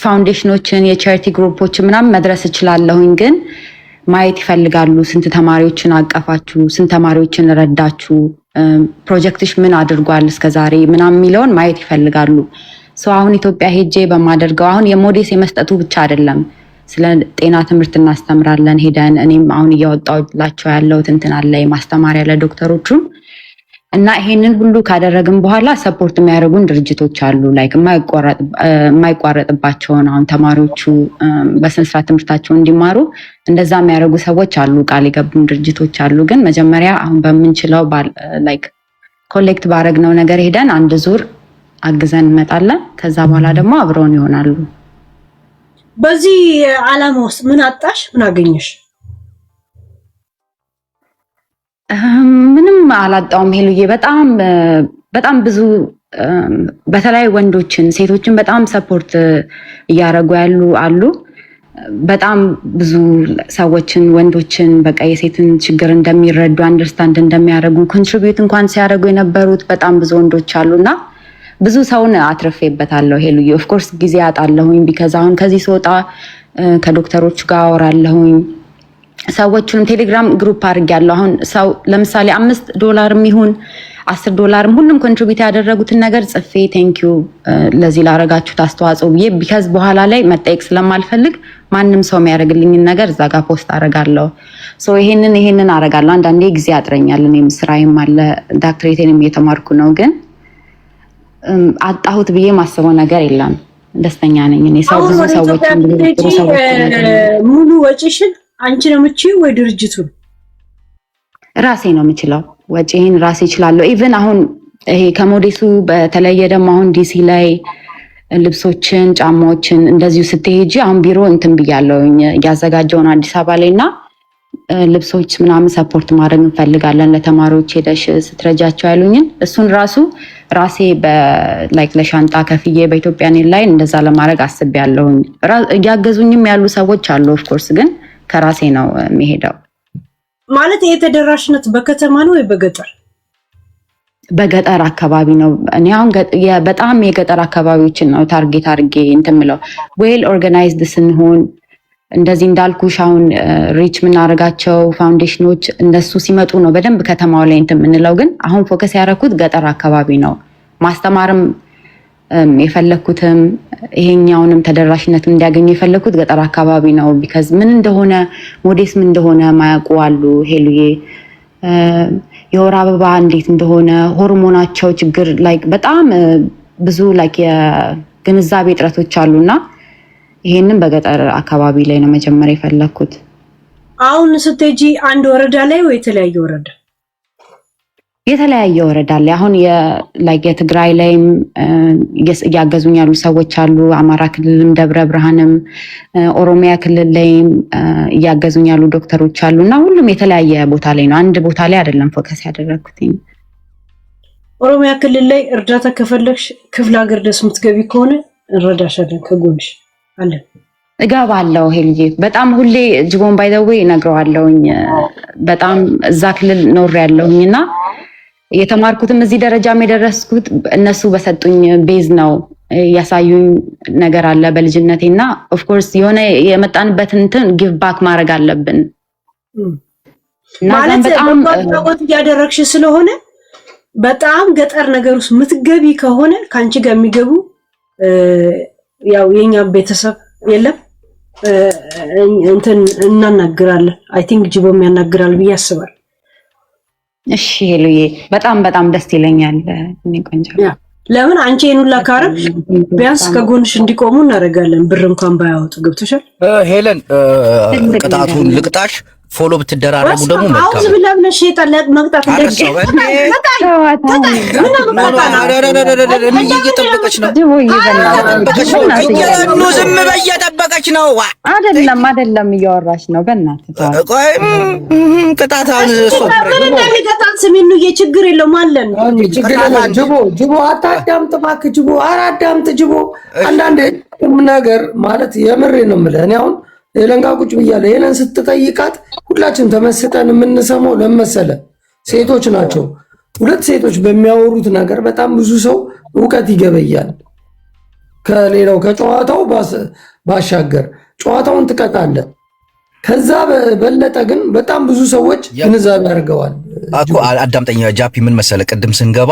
ፋውንዴሽኖችን የቻሪቲ ግሩፖችን ምናምን መድረስ እችላለሁኝ። ግን ማየት ይፈልጋሉ። ስንት ተማሪዎችን አቀፋችሁ፣ ስንት ተማሪዎችን ረዳችሁ፣ ፕሮጀክትሽ ምን አድርጓል እስከዛሬ ምናምን የሚለውን ማየት ይፈልጋሉ። ሰው አሁን ኢትዮጵያ ሄጄ በማደርገው አሁን የሞዴስ የመስጠቱ ብቻ አይደለም፣ ስለ ጤና ትምህርት እናስተምራለን ሄደን። እኔም አሁን እያወጣሁላቸው ያለሁት እንትን አለ ማስተማሪያ ለዶክተሮቹም እና ይሄንን ሁሉ ካደረግን በኋላ ሰፖርት የሚያደርጉን ድርጅቶች አሉ። ላይክ የማይቋረጥባቸውን አሁን ተማሪዎቹ በስነስርዓት ትምህርታቸውን እንዲማሩ እንደዛ የሚያደርጉ ሰዎች አሉ፣ ቃል የገቡን ድርጅቶች አሉ። ግን መጀመሪያ አሁን በምንችለው ላይክ ኮሌክት ባረግነው ነገር ሄደን አንድ ዙር አግዘን እንመጣለን። ከዛ በኋላ ደግሞ አብረውን ይሆናሉ። በዚህ ዓላማ ውስጥ ምን አጣሽ? ምን አገኘሽ? ምንም አላጣውም ሄሉዬ። በጣም ብዙ በተለይ ወንዶችን ሴቶችን በጣም ሰፖርት እያደረጉ ያሉ አሉ። በጣም ብዙ ሰዎችን ወንዶችን በቃ የሴትን ችግር እንደሚረዱ አንደርስታንድ እንደሚያደርጉ ኮንትሪቢዩት እንኳን ሲያደርጉ የነበሩት በጣም ብዙ ወንዶች አሉና ብዙ ሰውን አትርፌበታለሁ ሄሉዬ። ኦፍኮርስ ጊዜ አጣለሁኝ ቢካዝ አሁን ከዚህ ስወጣ ከዶክተሮች ጋር አወራለሁኝ። ሰዎቹን ቴሌግራም ግሩፕ አድርጌያለሁ። አሁን ሰው ለምሳሌ $5 ይሁን $10 ሁሉም ኮንትሪቢዩት ያደረጉትን ነገር ጽፌ ቴንኪዩ ለዚህ ላረጋችሁት አስተዋጽኦ ብዬ ቢካዝ በኋላ ላይ መጠየቅ ስለማልፈልግ ማንም ሰው የሚያደርግልኝን ነገር እዛ ጋር ፖስት አደርጋለሁ። ሶ ይሄንን አደርጋለሁ። አንዳንዴ ጊዜ ያጥረኛል። እኔም ስራዬም አለ ዶክትሬቴንም እየተማርኩ ነው። ግን አጣሁት ብዬ ማስበው ነገር የለም። ደስተኛ ነኝ እኔ። ሰው ብዙ ሰዎች ሙሉ ወጪሽን አንቺ ነው የምትችይው ወይ ድርጅቱ? ራሴ ነው የምችለው። ወጪን ራሴ እችላለሁ። ኢቭን አሁን ይሄ ከሞዴሱ በተለየ ደግሞ አሁን ዲሲ ላይ ልብሶችን፣ ጫማዎችን እንደዚሁ ስትሄጂ አሁን ቢሮ እንትን ብያለሁኝ እያዘጋጀው ነው አዲስ አበባ ላይ እና ልብሶች ምናምን ሰፖርት ማድረግ እንፈልጋለን ለተማሪዎች ሄደሽ ስትረጃቸው ያሉኝን እሱን ራሴ በላይክ ለሻንጣ ከፍዬ በኢትዮጵያ ላይ እንደዛ ለማድረግ አስቤያለሁኝ። እያገዙኝም ያሉ ሰዎች አሉ። ኦፍ ኮርስ ግን ከራሴ ነው የሚሄደው። ማለት የተደራሽነት በከተማ ነው ወይ በገጠር? በገጠር አካባቢ ነው። እኔ አሁን በጣም የገጠር አካባቢዎችን ነው ታርጌት አድርጌ እንትን የምለው። ዌል ኦርጋናይዝድ ስንሆን እንደዚህ እንዳልኩሽ አሁን ሪች የምናደርጋቸው ፋውንዴሽኖች እነሱ ሲመጡ ነው በደንብ ከተማው ላይ እንትን የምንለው። ግን አሁን ፎከስ ያደረኩት ገጠር አካባቢ ነው። ማስተማርም የፈለኩትም ይሄኛውንም ተደራሽነት እንዲያገኙ የፈለኩት ገጠር አካባቢ ነው። ቢካዝ ምን እንደሆነ ሞዴስ ምን እንደሆነ ማያውቁ አሉ። ሄሉዬ የወር አበባ እንዴት እንደሆነ ሆርሞናቸው ችግር ላይክ በጣም ብዙ ላይክ የግንዛቤ እጥረቶች አሉና ይሄንን በገጠር አካባቢ ላይ ነው መጀመሪያ የፈለኩት። አሁን ስትሄጂ አንድ ወረዳ ላይ ወይ የተለያየ ወረዳ? የተለያየ ወረዳ ላይ አሁን ላይክ የትግራይ ላይም እያገዙኝ ያሉ ሰዎች አሉ። አማራ ክልልም ደብረ ብርሃንም ኦሮሚያ ክልል ላይም እያገዙኝ ያሉ ዶክተሮች አሉ እና ሁሉም የተለያየ ቦታ ላይ ነው። አንድ ቦታ ላይ አይደለም ፎከስ ያደረኩት። ኦሮሚያ ክልል ላይ እርዳታ ከፈለግሽ ክፍለ ሀገር ድረስ የምትገቢ ከሆነ እንረዳሻለን፣ ከጎንሽ አለን። እገባለሁ ሄልዬ። በጣም ሁሌ ጅቦን ባይ ዘ ዌይ እነግረዋለሁኝ። በጣም እዛ ክልል ኖር ያለሁኝና የተማርኩትም እዚህ ደረጃም የደረስኩት እነሱ በሰጡኝ ቤዝ ነው። ያሳዩኝ ነገር አለ በልጅነቴና ኦፍ ኮርስ የሆነ የመጣንበትን እንትን ጊቭ ባክ ማድረግ አለብን። ማለት በጣም ወጥ ያደረግሽ ስለሆነ በጣም ገጠር ነገር ውስጥ ምትገቢ ከሆነ ካንቺ ጋር የሚገቡ ያው የኛ ቤተሰብ የለም እንትን እናናግራለን። አይ ቲንክ ጅቦም ያናግራል ብዬ አስባለሁ። እሺ ሄሉዬ በጣም ደስ ይለኛል። እኔ ቆንጆ ለምን አንቺ ሁላ ካረብ ቢያንስ ከጎንሽ እንዲቆሙ እናደርጋለን። ብር እንኳን ባያወጡ ገብቶሻል። ሄለን ቅጣቱን ልቅጣሽ። ፎሎ ብትደራረቡ ደግሞ መልካም። አውዝ ብላም ለሸይጣን መቅጣት እየጠበቀች ነው። ዝም በይ እየጠበቀች ነው። አይደለም እያወራች ነው። በእናትህ ቆይ ቅጣት አሁን እሱ ምን እንደሚቀጣት ስሚኑ ችግር የለውም አለን። ጅቦ አታዳምጥ እባክህ ጅቦ። ኧረ አዳምጥ ጅቦ። አንዳንድ ነገር ማለት የምሬ ነው የምልህ። እኔ አሁን ሄለን ጋር ቁጭ ብያለሁ። ሄለን ስትጠይቃት ሁላችን ተመስጠን የምንሰማው ለመሰለ ሴቶች ናቸው። ሁለት ሴቶች በሚያወሩት ነገር በጣም ብዙ ሰው እውቀት ይገበያል። ከሌላው ከጨዋታው ባሻገር ጨዋታውን ትቀጣለህ። ከዛ በለጠ ግን በጣም ብዙ ሰዎች ግንዛቤ አድርገዋል እኮ። አዳምጠኝ ጃፒ፣ ምን መሰለ ቅድም ስንገባ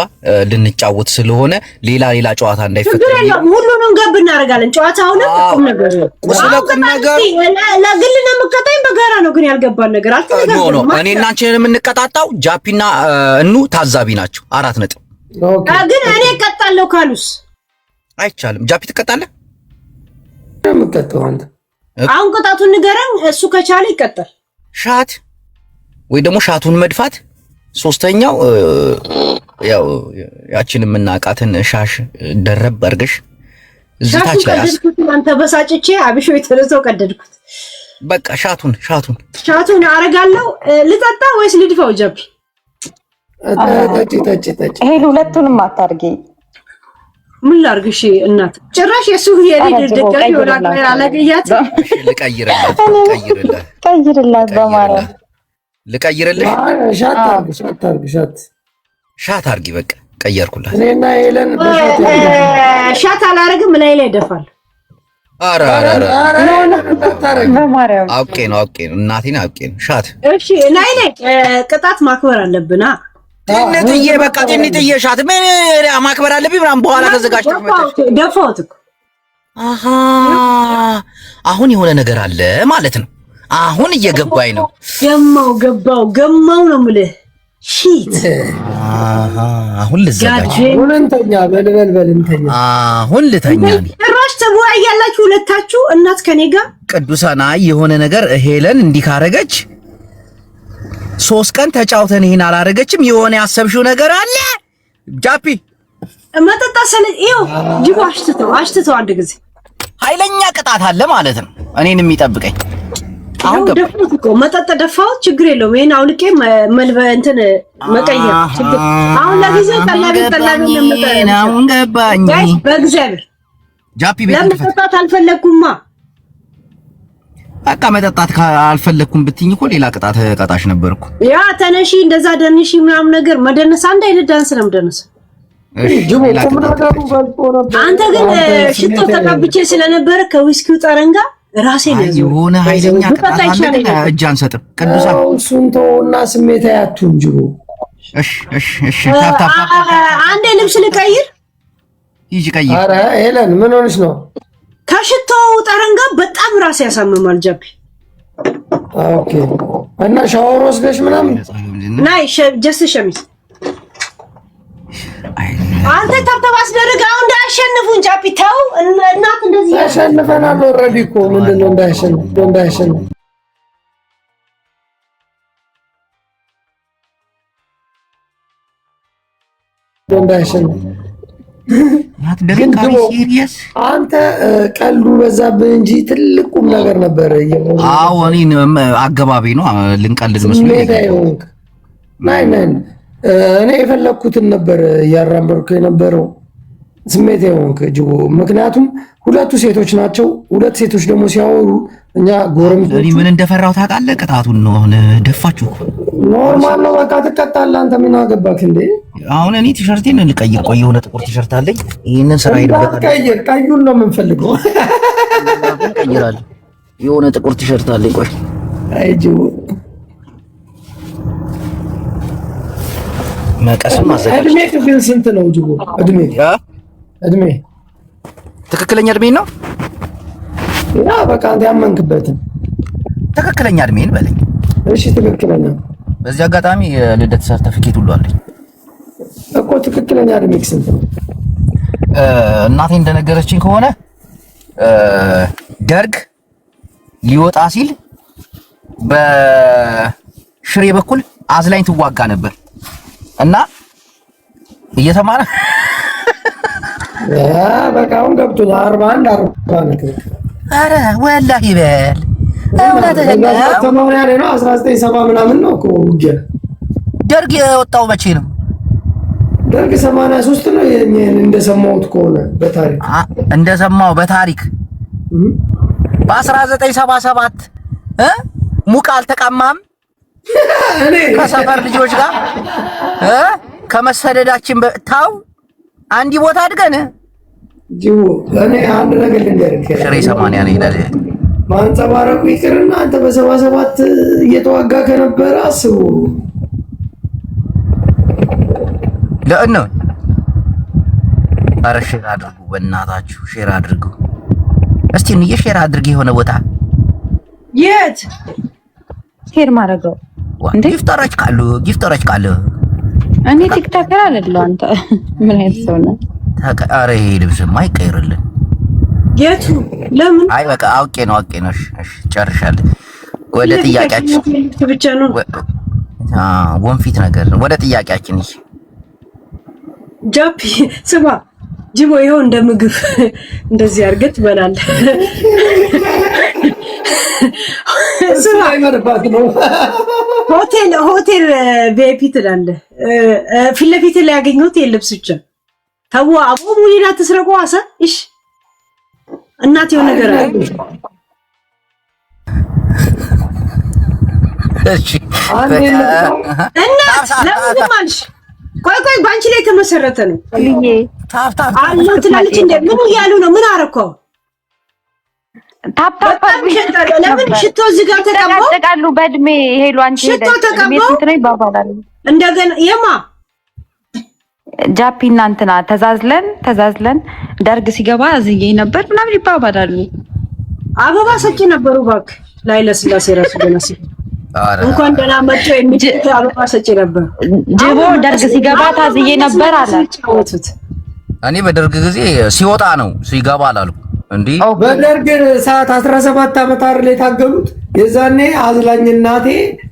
ልንጫወት ስለሆነ ሌላ ጨዋታ እንዳይፈጠር ሁሉንም ገብ እናደርጋለን። ጨዋታውንም ቁም ነገር ስለቁም ነገር ለግል ነው የምትቀጣኝ፣ በጋራ ነው ግን ያልገባን ነገር አልተነገረንም። እኔ እና አንቺ የምንቀጣጣው ጃፒና እኑ ታዛቢ ናቸው። 4 ነጥብ። ግን እኔ እቀጣለሁ ካሉስ አይቻልም። ጃፒ ትቀጣለህ? የምትቀጣው አንተ አሁን ቅጣቱን ንገረን። እሱ ከቻለ ይቀጣል። ሻት ወይ ደግሞ ሻቱን መድፋት። ሶስተኛው ያው ያችን የምናውቃትን ሻሽ ደረብ አድርገሽ እዝታች ላይ አንተ በሳጭቼ አብሾ የተረዘው ቀደድኩት። በቃ ሻቱን አረጋለሁ። ልጠጣ ወይስ ልድፋው? ጃፒ ጠጪ። ይሄ ሁለቱንም አታርጊ። ምን ላርግሽ እናት? ጭራሽ የሱ የሪድ ደጋፊ ወላ አላገያት። ልቀይርላት በማርያም ልቀይርልሽ። ሻት አርጊ። በቃ ቀየርኩላት። እኔና ሄለን ሻት አላረግም። ላይ ይደፋል። ኧረ በማርያም አውቄ ነው እናቴን አውቄ ነው። ሻት እሺ። ላይ ቅጣት ማክበር አለብና ትንጥዬ በቃ ትንጥዬ ሻት ምን ማክበር አለብኝ ምናምን በኋላ ተዘጋጅተሽ ደፋሁት እኮ። አሁን የሆነ ነገር አለ ማለት ነው። አሁን እየገባኝ ነው። ገማው ነው የምልህ። ሺት አሁን ልዘጋጅ። እንተኛ በል እንተኛ። አሁን ልተኛ። ጭራሽ ተወያያላችሁ ሁለታችሁ እናት ከኔ ጋር ቅዱሳን። አይ የሆነ ነገር ሄለን እንዲህ ካረገች 3 ቀን ተጫውተን ይሄን አላረገችም። የሆነ ያሰብሽው ነገር አለ ጃፒ መጠጣ ሰለ ይኸው ጅቦ አሽትተው አንድ ጊዜ ኃይለኛ ቅጣት አለ ማለት ነው እኔን የሚጠብቀኝ። አሁን ደፍሩት እኮ መጠጣ ደፋው ችግር የለውም። ይሄን አውልቄ መልበ እንትን መቀየር ችግር አሁን ለጊዜው ጠላቤ ነው ገባኝ። በእግዚአብሔር ጃፒ ቤት ለመጠጣት አልፈለግኩማ። በቃ መጠጣት አልፈለኩም ብትኝ እኮ ሌላ ቅጣት ቀጣሽ ነበርኩ። ያ ተነሺ እንደዛ ደንሺ ምናምን ነገር መደነስ አንድ አይነት ዳንስ ነው መደነስ። አንተ ግን ሽቶ ተቀብቼ ስለነበረ ከዊስኪው ጠረን ጋር ራሴ ነው የሆነ ኃይለኛ ቅጣት አለ። እጅ አንሰጥም ቅዱሳን እሱን ተውና ስሜታዊ አትሁን ጅቦ። እሺ አንዴ ልብስ ልቀይር ይጂ ቀይር። ኧረ ሄለን ምን ሆነሽ ነው? ከሽቶው ጠረን ጋር በጣም ራሴ ያሳምማል ጃፒ። ኦኬ እና ሻወር ወስደሽ ምናምን ናይ ጀስት ሸሚዝ አንተ ተርተባስ ደረጋ አሁን እንዳያሸንፉን ጃፒ ተው። እናት እንደዚህ ያሸንፈናል ኦልሬዲ እኮ ምንድነው እንዳያሸንፍ አንተ ቀሉ በዛብህ እንጂ ትልቁም ነገር ነበር። አዎ እኔ አገባቢ ነው ልንቀልድ መስሎኝ ናይ እኔ የፈለኩትን ነበር እያራመድኩ የነበረው። ስሜት የሆንክ ጅቦ። ምክንያቱም ሁለቱ ሴቶች ናቸው። ሁለት ሴቶች ደግሞ ሲያወሩ እኛ ጎረምሶች እኔ ምን እንደፈራው ታውቃለህ? ቅጣቱን ነው አሁን ደፋችሁ። ኖርማል ነው በቃ ትቀጣለህ። አንተ ምን አገባክ እንዴ? አሁን እኔ ቲሸርቴን ልቀይር። ቆይ የሆነ ጥቁር ቲሸርት አለኝ። ይሄንን ስራ ይደበቃል። ቀይር። ቀዩን ነው የምንፈልገው። ቀይራለሁ። የሆነ ጥቁር ቲሸርት አለኝ። ቆይ አይ ጅቦ መቀስም አዘጋጅ። እድሜ ግን ስንት ነው ጅቦ? እድሜ ትክክለኛ እድሜ ነው? ያ በቃ አንተ ያመንክበትን ትክክለኛ እድሜን በለኝ። እሺ ትክክለኛ። በዚህ አጋጣሚ የልደት ሰርተፊኬት ሁሉ አለኝ እኮ። ትክክለኛ እድሜ ስንት ነው? እናቴ እንደነገረችኝ ከሆነ ደርግ ሊወጣ ሲል በሽሬ በኩል አዝላኝ ትዋጋ ነበር እና እየተማረ ያ በቃ አሁን ገብቶኝ 41 40 አረ ወላሂ በል እውነትህን ነው። 1970 ምናምን ነው እኮ ውጊያ። ደርግ የወጣው መቼ ነው? ደርግ 83 ነው እንደሰማሁት ከሆነ በታሪክ እንደሰማው በታሪክ በ1977 ሙቅ አልተቀማም ከሰፈር ልጆች ጋር ከመሰደዳችን ታው አንዲ ቦታ አድገን ጅቦ። እኔ አንድ ነገር ልንገርህ፣ ሽሬ 80 ነው ይላል ማንጸባረቁ ይቅርና አንተ በ77 እየተዋጋ ከነበረ አስቡ። ለእነ ኧረ ሼር አድርጉ፣ በእናታችሁ ሼር አድርጉ። እስቲ እንዬ ሼር አድርጊ የሆነ ቦታ የት ሼር ማድረገው እንዴ? ጊፍተሮች ካሉ እኔ ቲክቶከር አይደለሁ። አንተ ምን አይነት ሰው ነህ? ኧረ ይሄ ልብስማ አይቀይርልን። የቱ ለምን? አይ በቃ አውቄ ነው። እሺ ጨርሻለሁ። ወደ ጥያቄያችን ብቻ ነው ወንፊት ነገር ነው። ወደ ጥያቄያችን ጃፒ ስማ ጅቦ፣ ይኸው እንደ ምግብ እንደዚህ አድርገህ ትበላለህ። ስማ አይመርባት ነው ሆቴል ቪአይፒ ትላለህ። ፊት ለፊት ላይ ያገኘሁት የልብስ ብቻ ተው። አቦ ሙሊና ትስረቁ አሰ እሺ እናት የሆነ ነገር አለ። እሺ እና ለምን ማልሽ? ቆይ ባንቺ ላይ የተመሰረተ ነው። ታፍታ አሉ ትላለች እንደ ምን እያሉ ነው? ምን አረከው? ታፕታፕ ለምን ሽቶ እዚህ ጋር ተቀባው ያጠቃሉ። በእድሜ ሄሉ አንቺ ሽቶ ተቀባው ይባባላሉ። እንደገና የማ ጃፒ እና እንትና ተዛዝለን ደርግ ሲገባ እዝዬ ነበር ምናምን ይባባላሉ። አበባ ሰጪ ነበሩ። እባክህ ላይ ለስላሴ ራሱ ገናሲ እንኳን ደህና መጡ የሚጭት አበባ ሰጪ ነበር። ጅቦ ደርግ ሲገባ ታዝዬ ነበር አለ። እኔ በደርግ ጊዜ ሲወጣ ነው ሲገባ አላልኩ። እንዴ በደርግ ሰዓት 17 ዓመት አይደል የታገሉት? የዛኔ አዝላኝ እናቴ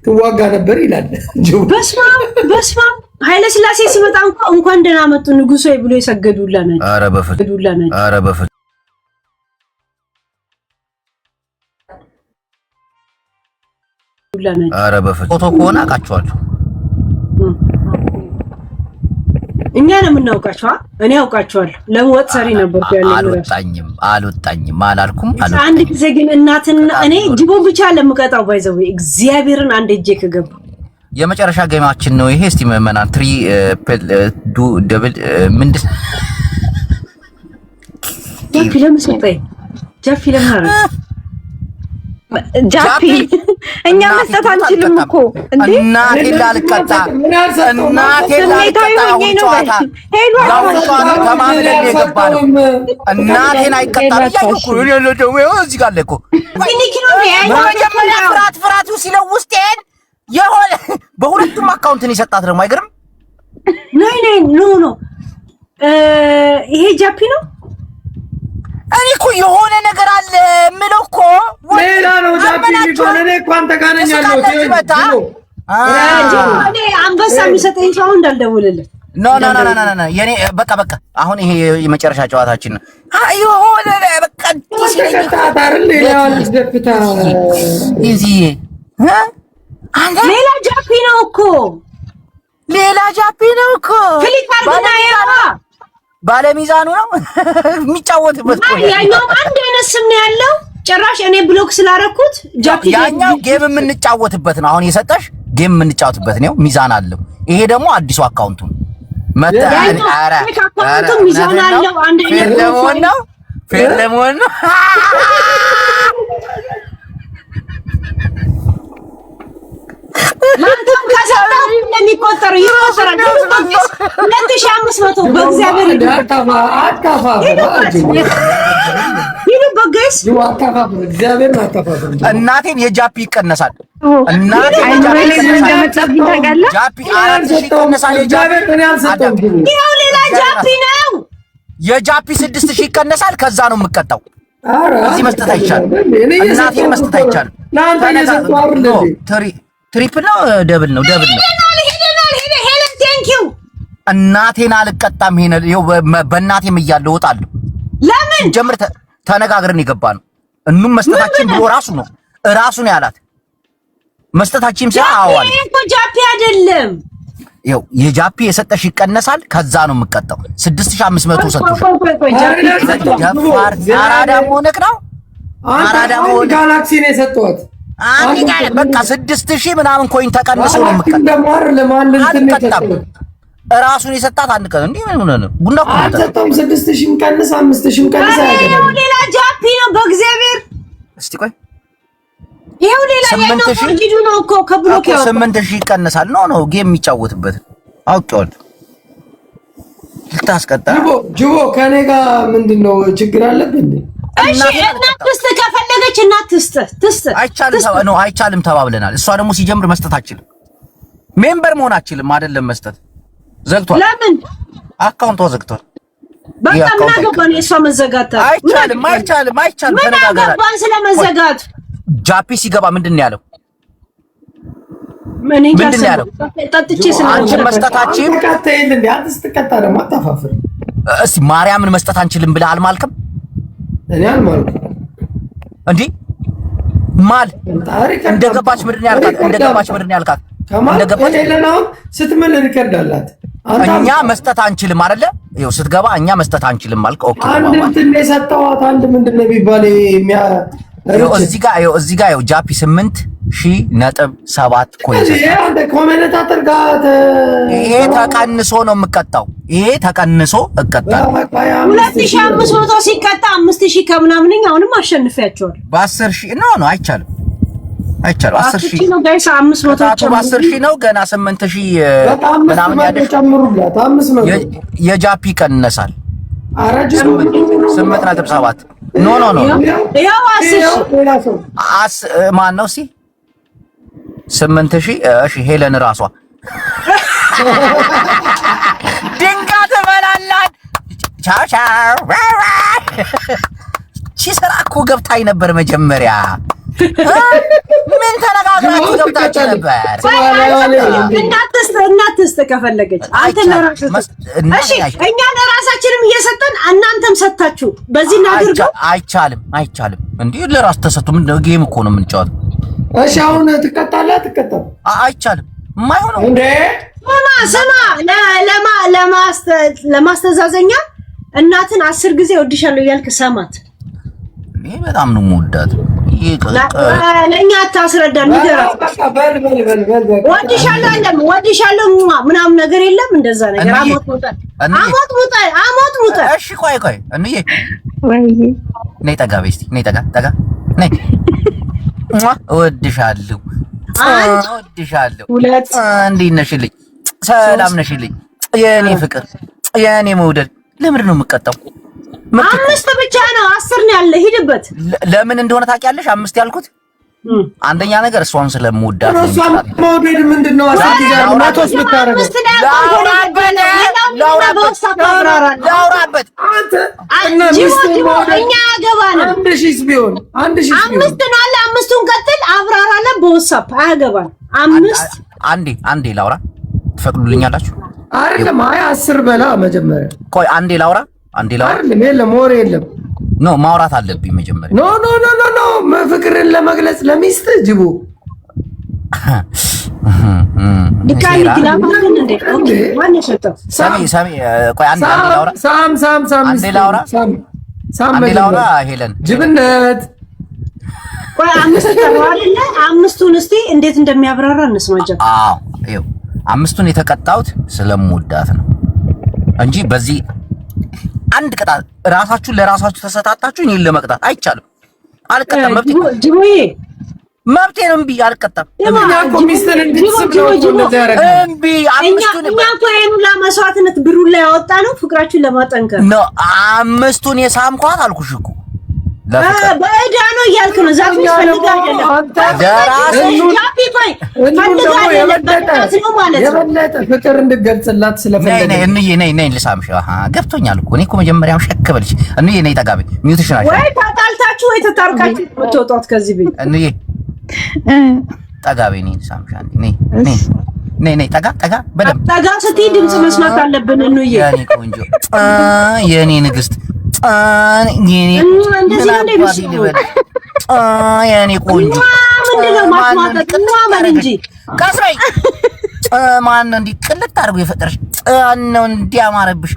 ትዋጋ ነበር ይላል። በስመ አብ ኃይለ ሥላሴ ሲመጣ እንኳን ደህና መጡ ንጉሶ ብሎ የሰገዱላ ናቸው። ኧረ በፍፁም ፎቶ ከሆነ አውቃቸዋለሁ። እኛ ነው የምናውቃቸው። እኔ አውቃቸዋለሁ። ለወጥ ሰሪ ነበርኩ ያለው። አልወጣኝም አላልኩም። አንድ ጊዜ ግን እናትና እኔ ጅቦን ብቻ ለምቀጣው ባይዘው እግዚአብሔርን አንድ እጄ ከገባ የመጨረሻ ጌማችን ነው ይሄ። እስቲ መመናን ትሪ ዱ ደብል ምንድን ጃፒ ለምሰጠኝ ጃፒ ለማረ ጃፒ እኛ መስጠት አንችልም እኮ እንዴ እናቴ ላልቀጣ ተማምለን የገባነው እናቴን አይቀጣም እያልኩ እዚህ ጋር እኮ ፍርሃቱ ሲለው ውስጤን የሆነ በሁለቱም አካውንትን የሰጣት ደግሞ አይገርም። ናይ ኖ ይሄ ጃፒ ነው። እኔ እኮ የሆነ ነገር አለ የምለው እኮ ሌላ ነው። ጃፒ ቢሆን እኔ እኮ አንተ ጋር ነኝ ያለሁት። እኔ አንበሳ የሚሰጠኝ ሰው እንዳልደውልልህ ኖ የኔ በቃ አሁን ይሄ የመጨረሻ ጨዋታችን ነው። የሆነ በቃ ሌላ ጃፒ ነው እኮ ፍሊካርና ያባ ባለሚዛኑ ነው የሚጫወትበት። ያኛው አንድ አይነት ስም ነው ያለው። ጭራሽ እኔ ብሎክ ስላደረኩት ጃፒ ያኛው ጌም የምንጫወትበት ነው። አሁን የሰጠሽ ጌም የምንጫወትበት ነው። ሚዛን አለው። ይሄ ደግሞ አዲሱ አካውንቱ ሚዛን አለው። አንድ ፌር ለመሆን ነው። ማንተም ከሰጣው እንደሚቆጠሩ ይቆጠራል። 2500 በእግዚአብሔር እናቴን የጃፒ ይቀነሳል። ጃፒ ሌላ ጃፒ ነው። የጃፒ 6000 ይቀነሳል። ከዛ ነው የምቀጣው። እዚህ መስጠት አይቻልም። እናቴን መስጠት አይቻልም። ትሪፕል ነው ደብል ነው? እናቴን አልቀጣም። ይሄው በእናቴም እያለሁ እወጣለሁ። ለምን ጀምር ተነጋግረን የገባ ነው። እኑም መስጠታችን ብሎ ራሱ ነው ያላት። መስጠታችንም ሲያዋል እኮ ጃፒ አይደለም። ይኸው የጃፒ የሰጠሽ ይቀነሳል። ከዛ ነው የምቀጣው። 6500 ሰጥቶሽ አራዳ ሆነክ ነው። አራዳ ሆነ ጋላክሲ ነው የሰጠሁት። አንዴ ጋር በቃ 6000 ምናምን ኮይን ተቀንሶ ነው የምቀጣው። አልቀጣም። ራሱን የሰጣት አንድ ቀን እንዴ ምን ሆነ ነው ቡና እኮ አልሰጠውም። 6000 ቀንስ 5000 ቀንስ አይደለም። ሌላ ጃፒ ነው በእግዚአብሔር። እስቲ ቆይ ይሄው ሌላ ያለው ፎርጂዱ ነው እኮ ከብሎክ ያው 8000 ይቀነሳል። ኖ ጌም የሚጫወትበት አውቄዋለሁ። ልታስቀጣ ጅቦ ከኔ ጋር ምንድነው ችግር አለብህ እንዴ? እሺ እናት ትስጥ ከፈለገች እናት ትስጥ። አይቻልም ተባብለናል። እሷ ደግሞ ሲጀምር መስጠት አችልም። ሜምበር መሆን አችልም አይደለም መስጠት ዘግቷል። ለምን አካውንቷ ዘግቷል። በቃ ምን አገባን? የእሷ መዘጋት አይቻልም። ምን አገባን ስለመዘጋት? ጃፒ ሲገባ ምንድን ነው ያለው? ምንድን ነው ያለው? አንቺ መስጠታችን ተቀጣይል እንዴ? አንተ ስትቀጣ ደግሞ አታፋፍር። እስቲ ማርያምን መስጠት አንችልም ብለህ አልማልክም? እኔ አልማልኩም እንዴ ማል እንደገባች ምንድን ነው ያልካት? እንደገባች ለናው ስትምል ሪከርድ አላት። እኛ መስጠት አንችልም አይደለ? ይኸው ስትገባ እኛ መስጠት አንችልም አልክ። ኦኬ አንድ እንትን የሰጠዋት አንድ ምንድን ነው የሚባለው እዚህ ጋር ጃፒ 8000.7 ኮይን አንተ ኮሜንታተር ጋር ይሄ ተቀንሶ ነው የምቀጣው። ይሄ ተቀንሶ እቀጣለሁ። 2500 ሲቀጣ 5000 ከምናምንኝ አሁንም አሸንፊያቸዋል። በ10000 ነው አይቻልም። 10000 ነው ጋይስ 500 በ10000 ነው ገና 8000 ምናምን ያለሽ ጨምሩላት 500 የጃፒ ይቀነሳል። 8.7 ኖ ያው 10 ማን ነው ሲ 8000 እሺ ሄለን ራሷ ድንጋይ ትበላላት። ቻው ስራ እኮ ገብታኝ ነበር መጀመሪያ። ምን ተነጋግራችሁ ገብታችሁ ነበር? እናትስጥ ከፈለገች አንተ ለራስህ እሺ፣ እኛ ለራሳችንም እየሰጠን እናንተም ሰጣችሁ። በዚህ እናድርገው። አይቻልም እንዴ! ለራስ ተሰጥቶ ምን ጌም እኮ ነው የምንጫወተው። እሺ አሁን ትቀጣለህ? አይቻልም። የማይሆነው እንዴ ስማ፣ ለማስተዛዘኛ እናትን 10 ጊዜ ወድሻለሁ እያልክ ሰማት። እኔ በጣም ነው የምወዳት። ለእኛ አታስረዳን፣ ንገራት። ወድሻለሁ ምናምን ነገር የለም እንደዛ ነገር። አሞት ሙጣ። እሺ ቆይ እንዬ ነይ ጠጋ በይ እስኪ፣ ነይ ጠጋ ነይ። እወድሻለሁ። እንዴት ነሽልኝ? ሰላም ነሽልኝ? የኔ ፍቅር፣ የኔ መውደድ። ለምንድን ነው የምትቀጣው? 5 ብቻ ነው 10 ነው ያለ። ሂድበት። ለምን እንደሆነ ታውቂያለሽ? 5 ያልኩት አንደኛ ነገር እሷን ስለምወዳት ነው። እሷን መውደድ ምንድነው? ማቶስ ብታረጋው ላውራበት እና ሚስቱ እኛ ያገባንም 1000 ቢሆን 1000 5 ነው አለ። 5ቱን ቀጥል አብራራለ በWhatsApp አያገባን። 5 አንዴ ላውራ ትፈቅዱልኛላችሁ? አይደለም 10 በላ መጀመሪያ። ቆይ አንዴ ላውራ አይደለም የለም ወሬ የለም። ኖ ማውራት አለብኝ መጀመሪያ። ኖ ፍቅርን ለመግለጽ ለሚስት ጅቡ ቆይ አንዴ ላውራ ሄለን ጅብነት። ቆይ 5 ተባለ። 5ቱን እስቲ እንዴት እንደሚያብራራ እንስማጀ። ይኸው 5ቱን የተቀጣሁት ስለምወዳት ነው እንጂ በዚህ አንድ ቅጣት ራሳችሁን ለራሳችሁ ተሰጣጣችሁ እኔን ለመቅጣት አይቻልም። አልቀጣም። መብቴ ነው። እምቢ አልቀጣም። እኛ እኮ ሚስትን እንድትስብ ነው እንደዛ ያደረገ። እምቢ እኛ እኮ ይሄን ለመስዋዕትነት ብሩን ላይ ያወጣ ነው ፍቅራችሁን ለማጠንከር ነው። 5ቱን የሳምኳት አልኩሽ እኮ በእዳ ነው እያልክ ነው። ዛሬ ፈልጋ የበለጠ ፍቅር እንድትገልጽላት ስለፈለገ ነይ ልሳምሽ። ገብቶኛል እኮ እኔ እኮ መጀመሪያም ሸክበልሽ። እንዬ ነይ ጠጋ በይ። ሚውትሽ ናቸው። ወይ ታጣልታችሁ ወይ ተታርቃችሁ የምትወጣት ከዚህ ቤት። እንዬ ጠጋ በይ። ነይ ልሳምሽ። ነይ ጠጋ በደምብ ጠጋ ስትይ ድምፅ መስማት አለብን። እንዬ የኔ ቆንጆ፣ የኔ ንግስት፣ የኔ ቆንጆ ምንድነው ማስማጠጥ? ማመን እንጂ ቀስረይ ማን እንዲህ ቅልጥ አድርጎ የፈጠረሽ ነው እንዲያማረብሽ።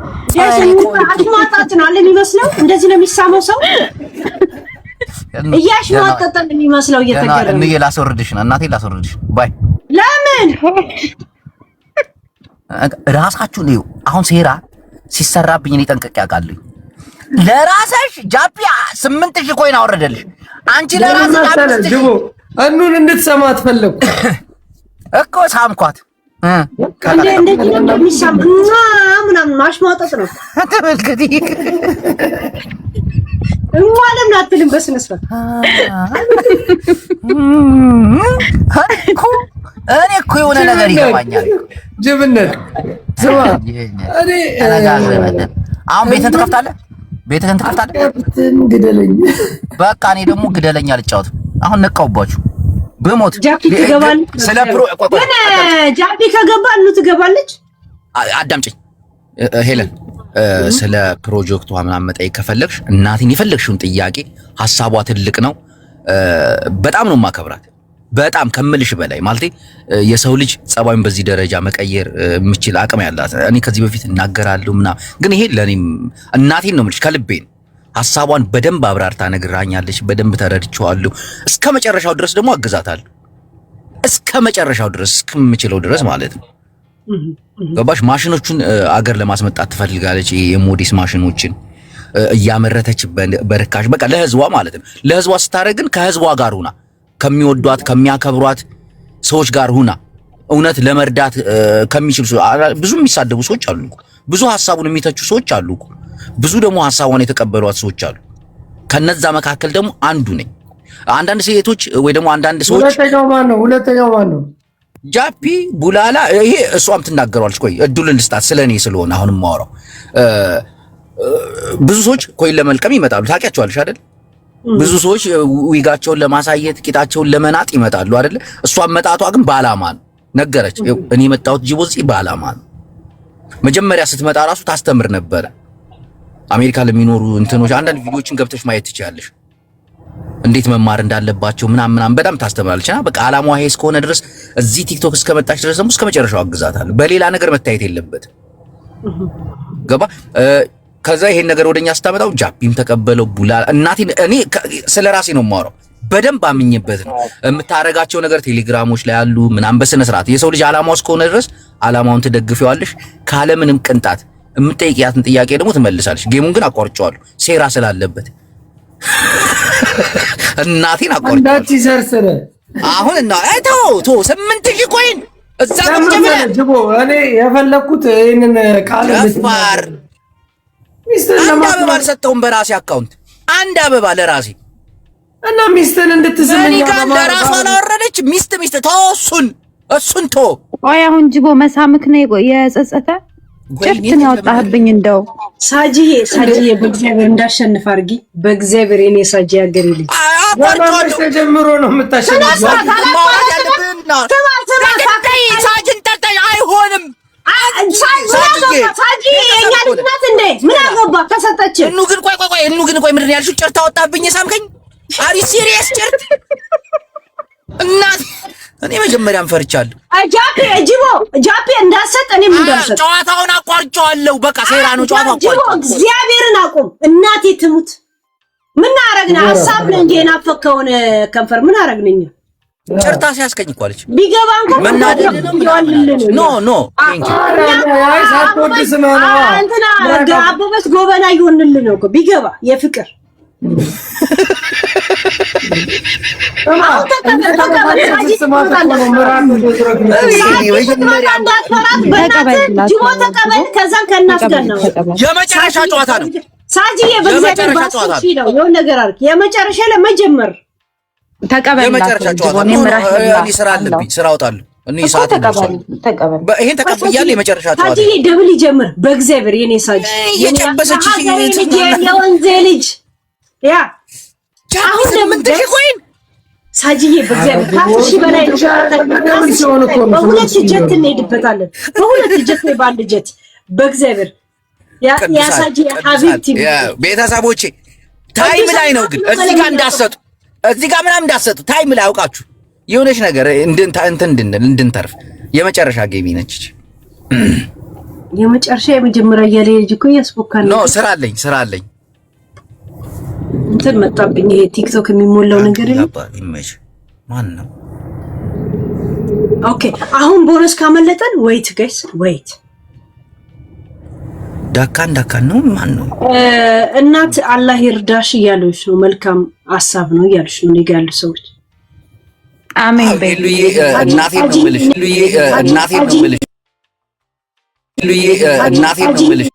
አሽሟጣጭ ነው አለ የሚመስለው። እንደዚህ ነው የሚሳመው ሰው እያሽሟጠጠ ነው የሚመስለው። እየተገረመ እንዬ ላስወርድሽ ነው እናቴ፣ ላስወርድሽ ባይ። ለምን ራሳችሁ ነው አሁን ሴራ ሲሰራብኝ እኔ ጠንቅቄ አውቃለሁ። ለራስሽ ጃፒያ 8000 ኮይን አወረደልሽ። አንቺ ለራስሽ ጅቦ እኑን እንድትሰማ አትፈልጉ እኮ ሳምኳት። እንዴ እንደሚሳም ምናምን ማሽሟጠጥ ነው። ተመልከቲ እማለም አትልም በስነ ስርዓት። እኔ እኮ የሆነ ነገር ይገባኛል። ጅብነት ስማ፣ እኔ አሁን ቤትህን ትከፍታለህ? ቤትህን ትከፍታለህ? ግደለኝ በቃ እኔ ደግሞ ግደለኝ አልጫወትም። አሁን ነቃውባችሁ በሞት ጃፒ ትገባል። ስለ ፕሮ ግን ጃፒ ከገባ እኑ ትገባለች። አዳምጪኝ ሄለን፣ ስለ ፕሮጀክቱ ምናምን መጠየቅ ከፈለግሽ እናቴን የፈለግሽውን ጥያቄ፣ ሐሳቧ ትልቅ ነው። በጣም ነው የማከብራት፣ በጣም ከምልሽ በላይ ማለቴ የሰው ልጅ ጸባዩን በዚህ ደረጃ መቀየር የምችል አቅም ያላት እኔ ከዚህ በፊት እናገራለሁ ምናምን፣ ግን ይሄ ለኔም እናቴን ነው የምልሽ ከልቤ ነው። ሐሳቧን በደንብ አብራርታ ነግራኛለች። በደንብ ተረድቼዋለሁ። እስከ መጨረሻው ድረስ ደግሞ አግዛታለሁ። እስከ መጨረሻው ድረስ እስከምችለው ድረስ ማለት ነው። ገባሽ? ማሽኖቹን አገር ለማስመጣት ትፈልጋለች። የሞዴስ ማሽኖችን እያመረተች በርካሽ በቃ ለህዝቧ ማለት ነው። ለህዝቧ ስታረግን ከህዝቧ ጋር ሁና ከሚወዷት ከሚያከብሯት ሰዎች ጋር ሁና እውነት ለመርዳት ከሚችሉ ብዙ የሚሳደቡ ሰዎች አሉ። ብዙ ሐሳቡን የሚተቹ ሰዎች አሉ። ብዙ ደግሞ ሐሳቧን የተቀበሏት ሰዎች አሉ። ከነዛ መካከል ደግሞ አንዱ ነኝ። አንዳንድ ሴቶች ወይ ደግሞ አንዳንድ ሰዎች ሁለተኛው ማን ነው? ጃፒ ቡላላ፣ ይሄ እሷም ትናገሯለች። ቆይ እድሉን ልስጣት ስለኔ ስለሆነ አሁንም ማወራው። ብዙ ሰዎች ኮይን ለመልቀም ይመጣሉ። ታውቂያቸዋለሽ አይደል? ብዙ ሰዎች ዊጋቸውን ለማሳየት ቂጣቸውን ለመናጥ ይመጣሉ አይደለ? እሷ መጣቷ ግን በዓላማ ነው። ነገረች። እኔ የመጣሁት ጅቦ እዚህ በዓላማ ነው። መጀመሪያ ስትመጣ ራሱ ታስተምር ነበረ። አሜሪካ ለሚኖሩ እንትኖች አንዳንድ ቪዲዮዎችን ገብተሽ ማየት ትችላለሽ። እንዴት መማር እንዳለባቸው ምናምን በጣም ታስተምራለችና በቃ ዓላማዋ ይሄ እስከሆነ ድረስ እዚህ ቲክቶክ እስከመጣች ድረስ ደግሞ እስከመጨረሻው አግዛታለሁ። በሌላ ነገር መታየት የለበትም። ገባ? ከዛ ይሄን ነገር ወደኛ ስታመጣው ጃፒም ተቀበለው ቡላ እናቴ እኔ ስለራሴ ነው የማወራው። በደንብ አምኜበት ነው የምታረጋቸው ነገር ቴሌግራሞች ላይ ያሉ ምናምን በስነ ስርዓት የሰው ልጅ ዓላማው እስከሆነ ድረስ ዓላማውን ትደግፊዋለሽ። ካለ ምንም ቅንጣት የምትጠይቂያትን ጥያቄ ደግሞ ትመልሳለሽ። ጌሙን ግን አቋርጬዋለሁ ሴራ ስላለበት እናቴን አቋርጬዋለሁ። አንዳች ይሰርሰረ አሁን እና ተው 8000 ኮይን እዛ ጅቦ እኔ የፈለኩት ይሄንን ቃል ገፋር አንድ አበባ አልሰጠውም በራሴ አካውንት አንድ አበባ ለራሴ እና ሚስትን እንድትስመኝ ጋር ለራሷ አላወረደች። ሚስት ተወሱን እሱን ቶ ወይ አሁን ጅቦ መሳምክ ነው የጸጸተ ጭፍትን ያወጣህብኝ። እንደው ሳጂዬ በእግዚአብሔር እንዳሸንፍ አድርጊ። በእግዚአብሔር እኔ ሳጂ ያገር ይልኝ ወራሽ ተጀምሮ ነው የምታሸንፈው። ሳጅን ጠጣይ አይሆንም። ሳጂ የኛ ልጅ ናት እንዴ? ምን አገባ ከሰጠች? እኑ ግን ቆይ ምንድን ያልሽው? ጭርታ ወጣብኝ ሳምከኝ። አሪ ሲሪየስ ጭርት እናት እኔ መጀመሪያም ፈርቻለሁ። ጃፒ እንዳሰጥ እኔም እንዳሰጥ ጨዋታውን አቋርጬዋለሁ። በቃ ሴራ ነው ጨዋታው አቋርጬ። እግዚአብሔርን አቁም እናቴ ትሙት። ምን አረግና ሐሳብ ነው እንዴ? ናፈከውን ከንፈር ምን አረግነኛ? ጭርታ ሲያስቀኝ እኮ አለች። ቢገባ እንኳን መናደድ ነው። ኖ አይ ሳትወድስ ነው እንትና አበበስ ጎበና ይሆንልህ ነው እኮ ቢገባ የፍቅር የመጨረሻ ጨዋታ ነው ሳጂዬ። በእግዚአብሔር ባስሽ ነው የሆነ ነገር አልክ። የመጨረሻ ለመጀመር ተቀበል። የመጨረሻ ጨዋታ ነው። እኔ ስራ አለብኝ፣ ስራ አወጣለሁ። እኔ ሰዓት ተቀበል። ይሄን ተቀብያለሁ። የመጨረሻ ጨዋታ ሳጂዬ ደብል ይጀምር በእግዚአብሔር የኔ ሳጂ የጨበሰች የወንዜ ልጅ ያ አሁን ለምን ተሽቆይን ሳጂዬ በእግዚአብሔር ካፍሽ በላይ በሁለት ጀት እንሄድበታለን። በሁለት ጀት ነው ባንድ ጀት በእግዚአብሔር ያ ሳጂ ሀቢብቲ ቤተሰቦቼ ታይም ላይ ነው ግን እዚህ ጋር እንዳሰጡ እዚህ ጋር ምናምን እንዳሰጡ ታይም ላይ አውቃችሁ የሆነች ነገር እንድንተርፍ የመጨረሻ ጌሚ ነች። የመጨረሻ የመጀመሪያ ያለ ልጅ እኮ ያስቦካል ነው። ስራ አለኝ እንትን መጣብኝ። ይሄ ቲክቶክ የሚሞላው ነገር ይመሽ ማን ነው? ኦኬ አሁን ቦነስ ካመለጠን ወይት ጋይስ ወይት ዳካን ነው። ማን ነው? እናት አላህ ይርዳሽ እያሉሽ ነው። መልካም ሐሳብ ነው እያሉሽ ነው። እኔ ጋር ያሉ ሰዎች አሜን በሉ። እናቴ ነው የምልሽ። እናቴ ነው የምልሽ።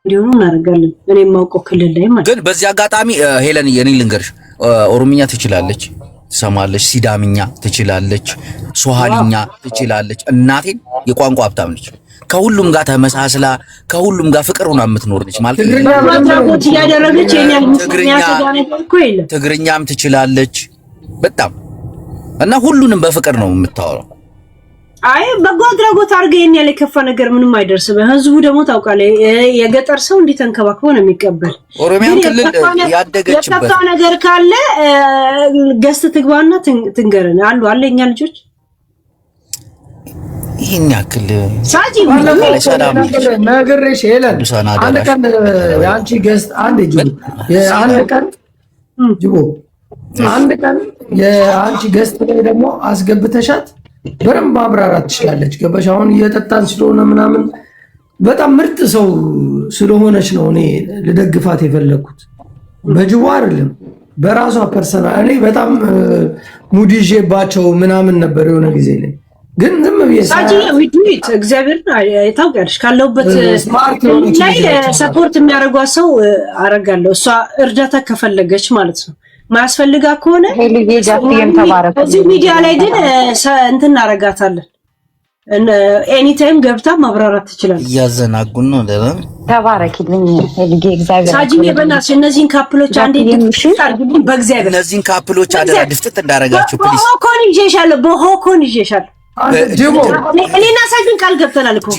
እንዲሆኑ እናደርጋለን። እኔ የማውቀው ክልል ላይ ማለት ግን በዚህ አጋጣሚ ሄለን የኔ ልንገርሽ፣ ኦሮምኛ ትችላለች፣ ትሰማለች፣ ሲዳምኛ ትችላለች፣ ሶሃሊኛ ትችላለች። እናቴን የቋንቋ ሀብታም ነች። ከሁሉም ጋር ተመሳስላ ከሁሉም ጋር ፍቅር ሆና የምትኖር ነች ማለት ነው። ትግርኛም ትችላለች በጣም እና ሁሉንም በፍቅር ነው የምታወራው። አይ በጎ አድራጎት አድርገህ የኛ ላይ ከፋ ነገር ምንም አይደርስም። ህዝቡ ደግሞ ታውቃለህ የገጠር ሰው እንዴት ተንከባክቦ ነው የሚቀበል። ኦሮሚያን ክልል ያደገችበት የከፋ ነገር ካለ ገስት ትግባና ትንገረን አለ የኛ ልጆች ይሄን ያክል ሳጂ ነገርሽ ሄለን አንድ ቀን ያንቺ ገስት አንድ ቀን የአንቺ ገስት ላይ ደግሞ አስገብተሻት በደንብ ማብራራት ትችላለች። ገባሽ? አሁን እየጠጣን ስለሆነ ምናምን በጣም ምርጥ ሰው ስለሆነች ነው እኔ ልደግፋት የፈለኩት። በጅዋ አይደለም በራሷ ፐርሰናል። እኔ በጣም ሙድ ይዤባቸው ምናምን ነበር የሆነ ጊዜ ላይ ግን ዝም ብዬ ሳጂ ዊድዊት እግዚአብሔር ታውቂያለሽ ካለውበት ላይ ሰፖርት የሚያደርጓት ሰው አረጋለሁ። እሷ እርዳታ ከፈለገች ማለት ነው። ማስፈልጋ ከሆነ እዚህ ሚዲያ ላይ ግን እንትን እናረጋታለን። ኤኒ ታይም ገብታ ማብራራት ትችላለች። እያዘናጉን ነው ደረ ተባረክልኝ ልጄ እግዚአብሔር ሳጂዬ በእናትሽ እነዚህን ካፕሎች አንዴ አድርግልኝ በእግዚአብሔር እነዚህን ካፕሎች አደራ ድፍጥጥ እንዳረጋችሁ ፕሊዝ በሆኮን ይዤሻለሁ በሆኮን ይዤሻለሁ እኔና ሳጂን ቃል ገብተናል እኮ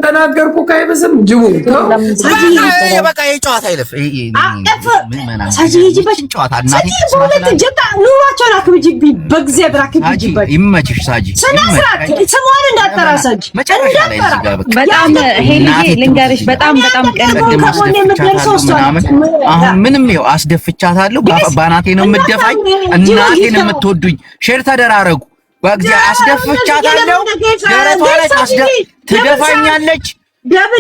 ተናገርኩ ካይበስም ጅቡ በቃ የጨዋታ አይለፍ ሳጂ ይጅባሽ ጨዋታ እናቴ ጀታ ኑሯቸውን አክብጂብኝ በእግዚአብሔር አክብጂብኝ ይመችሽ ሳጂ ስሟን እንዳጠራ ሳጂ መጨረሻ ላይ እዚህ ጋር በቃ በጣም ሄልዬ ልንገርሽ በጣም አሁን ምንም ይኸው አስደፍቻታለሁ። ባናቴ ነው የምትደፋኝ። እናቴን የምትወዱኝ ሼር ተደራረጉ። በእግዚአብሔር አስደፍቻታለሁ። ደረቷ ላይ ትደፋኛለች።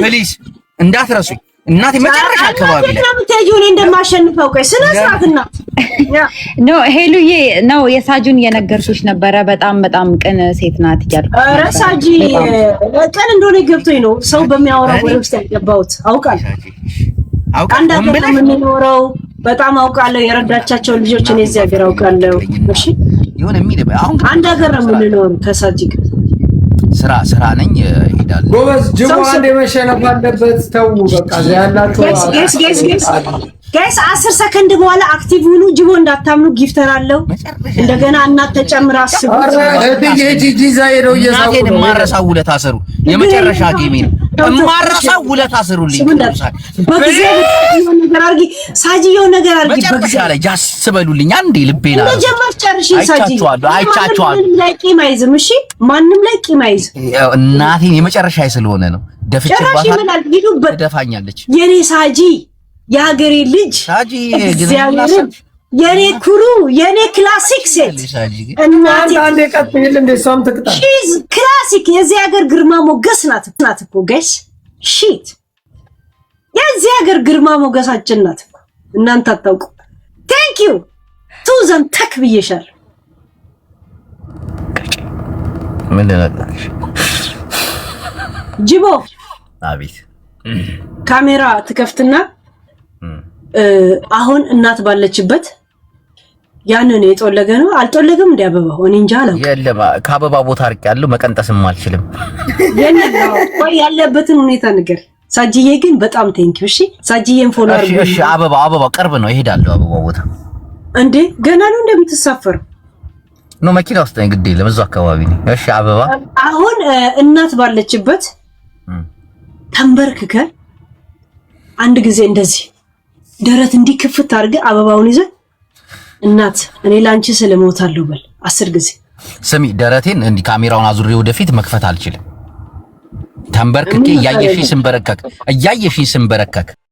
ፕሊዝ እንዳትረሱኝ። እናቴ መጨረሻ አካባቢ ላይ ነው እንደማሸንፈው ቆይ ስነ ስርዓትና ኖ ሄሉዬ ነው የሳጁን እየነገርኩሽ ነበረ። በጣም በጣም ቅን ሴት ናት እያልኩ ኧረ ሳጂ ቀን እንደሆነ ገብቶኝ ነው ሰው በሚያወራው ወሬ ውስጥ ያገባሁት አውቃለሁ። አንድ ሀገር ነው የምንኖረው። በጣም አውቃለሁ። የረዳቻቸው ልጆች እኔ እዚህ ሀገር አውቃለሁ። እሺ ይሁን የሚል አሁን አንድ ሀገር ነው የምንኖረው። ከሳጂ ስራ ነኝ እሄዳለሁ። ጎበዝ ጅቦ አንዴ መሸነፍ አለበት። ተው በቃ ያላችሁ ጋይስ 10 ሰከንድ በኋላ አክቲቭ ሁኑ። ጅቦ እንዳታምኑ ጊፍተር አለው። እንደገና እናት ተጨምራ አስቡ። ጂጂ ዛይረው እናቴን ማረሳው ውለታ አሰሩ። የመጨረሻ ጌሜ ነው። ማረሳው ውለታ አሰሩልኝ። በጊዜው ነገር አርጊ ሳጂዮ ነገር አርጊ። በጊዜ ላይ ጃስ በሉልኝ አንዴ ልቤና ለጀማር ጨርሺ ሳጂ አይቻችኋለሁ። ላይ ቂም አይዝም። እሺ ማንም ላይ ቂም አይዝም። እናቴን የመጨረሻ ስለሆነ ነው ደፍቼባታል። ደፋኛለች የኔ ሳጂ የሀገሬ ልጅ ሳጂ የኔ ኩሩ የኔ ክላሲክ ሴት እናቴ አንዴ ቀጥል እንደ ሷም ተቅጣ ሺዝ ክላሲክ የዚህ ሀገር ግርማ ሞገስ ናት እኮ ጋይስ ሺት የዚህ ሀገር ግርማ ሞገሳችን ናት። እናንተ አታውቁ። ቴንክ ዩ ቱዘን ተክ ብዬሻል። ምን ለናሽ ጅቦ አቤት ካሜራ ትከፍትና አሁን እናት ባለችበት ያንን የጦለገ ነው አልጦለገም እንደ አበባው እኔ እንጃ አላውቅም። የለም ከአበባ ቦታ አርቅ ያለው መቀንጠስም አልችልም። ወይ ያለበትን ሁኔታ ነገር ሳጂዬ ግን በጣም ቴንኪው። እሺ ሳጂዬን ፎሎ አድርጉ። እሺ አበባው ቅርብ ነው እሄዳለሁ። አበባው ቦታ እንዴ ገና ነው እንደምትሳፈር ነው መኪና ውስጥ ነው ግዴ ለምዙ አካባቢ ነው። እሺ አበባ አሁን እናት ባለችበት ተንበርክከ አንድ ጊዜ እንደዚህ ደረት እንዲክፍት አድርገህ አበባውን ይዘህ እናት እኔ ላንቺ ስለሞታለሁ በል 10 ጊዜ። ስሚ ደረቴን እንዲህ ካሜራውን አዙሬ ወደፊት መክፈት አልችልም። ተንበርክኬ እያየሽኝ ስንበረከክ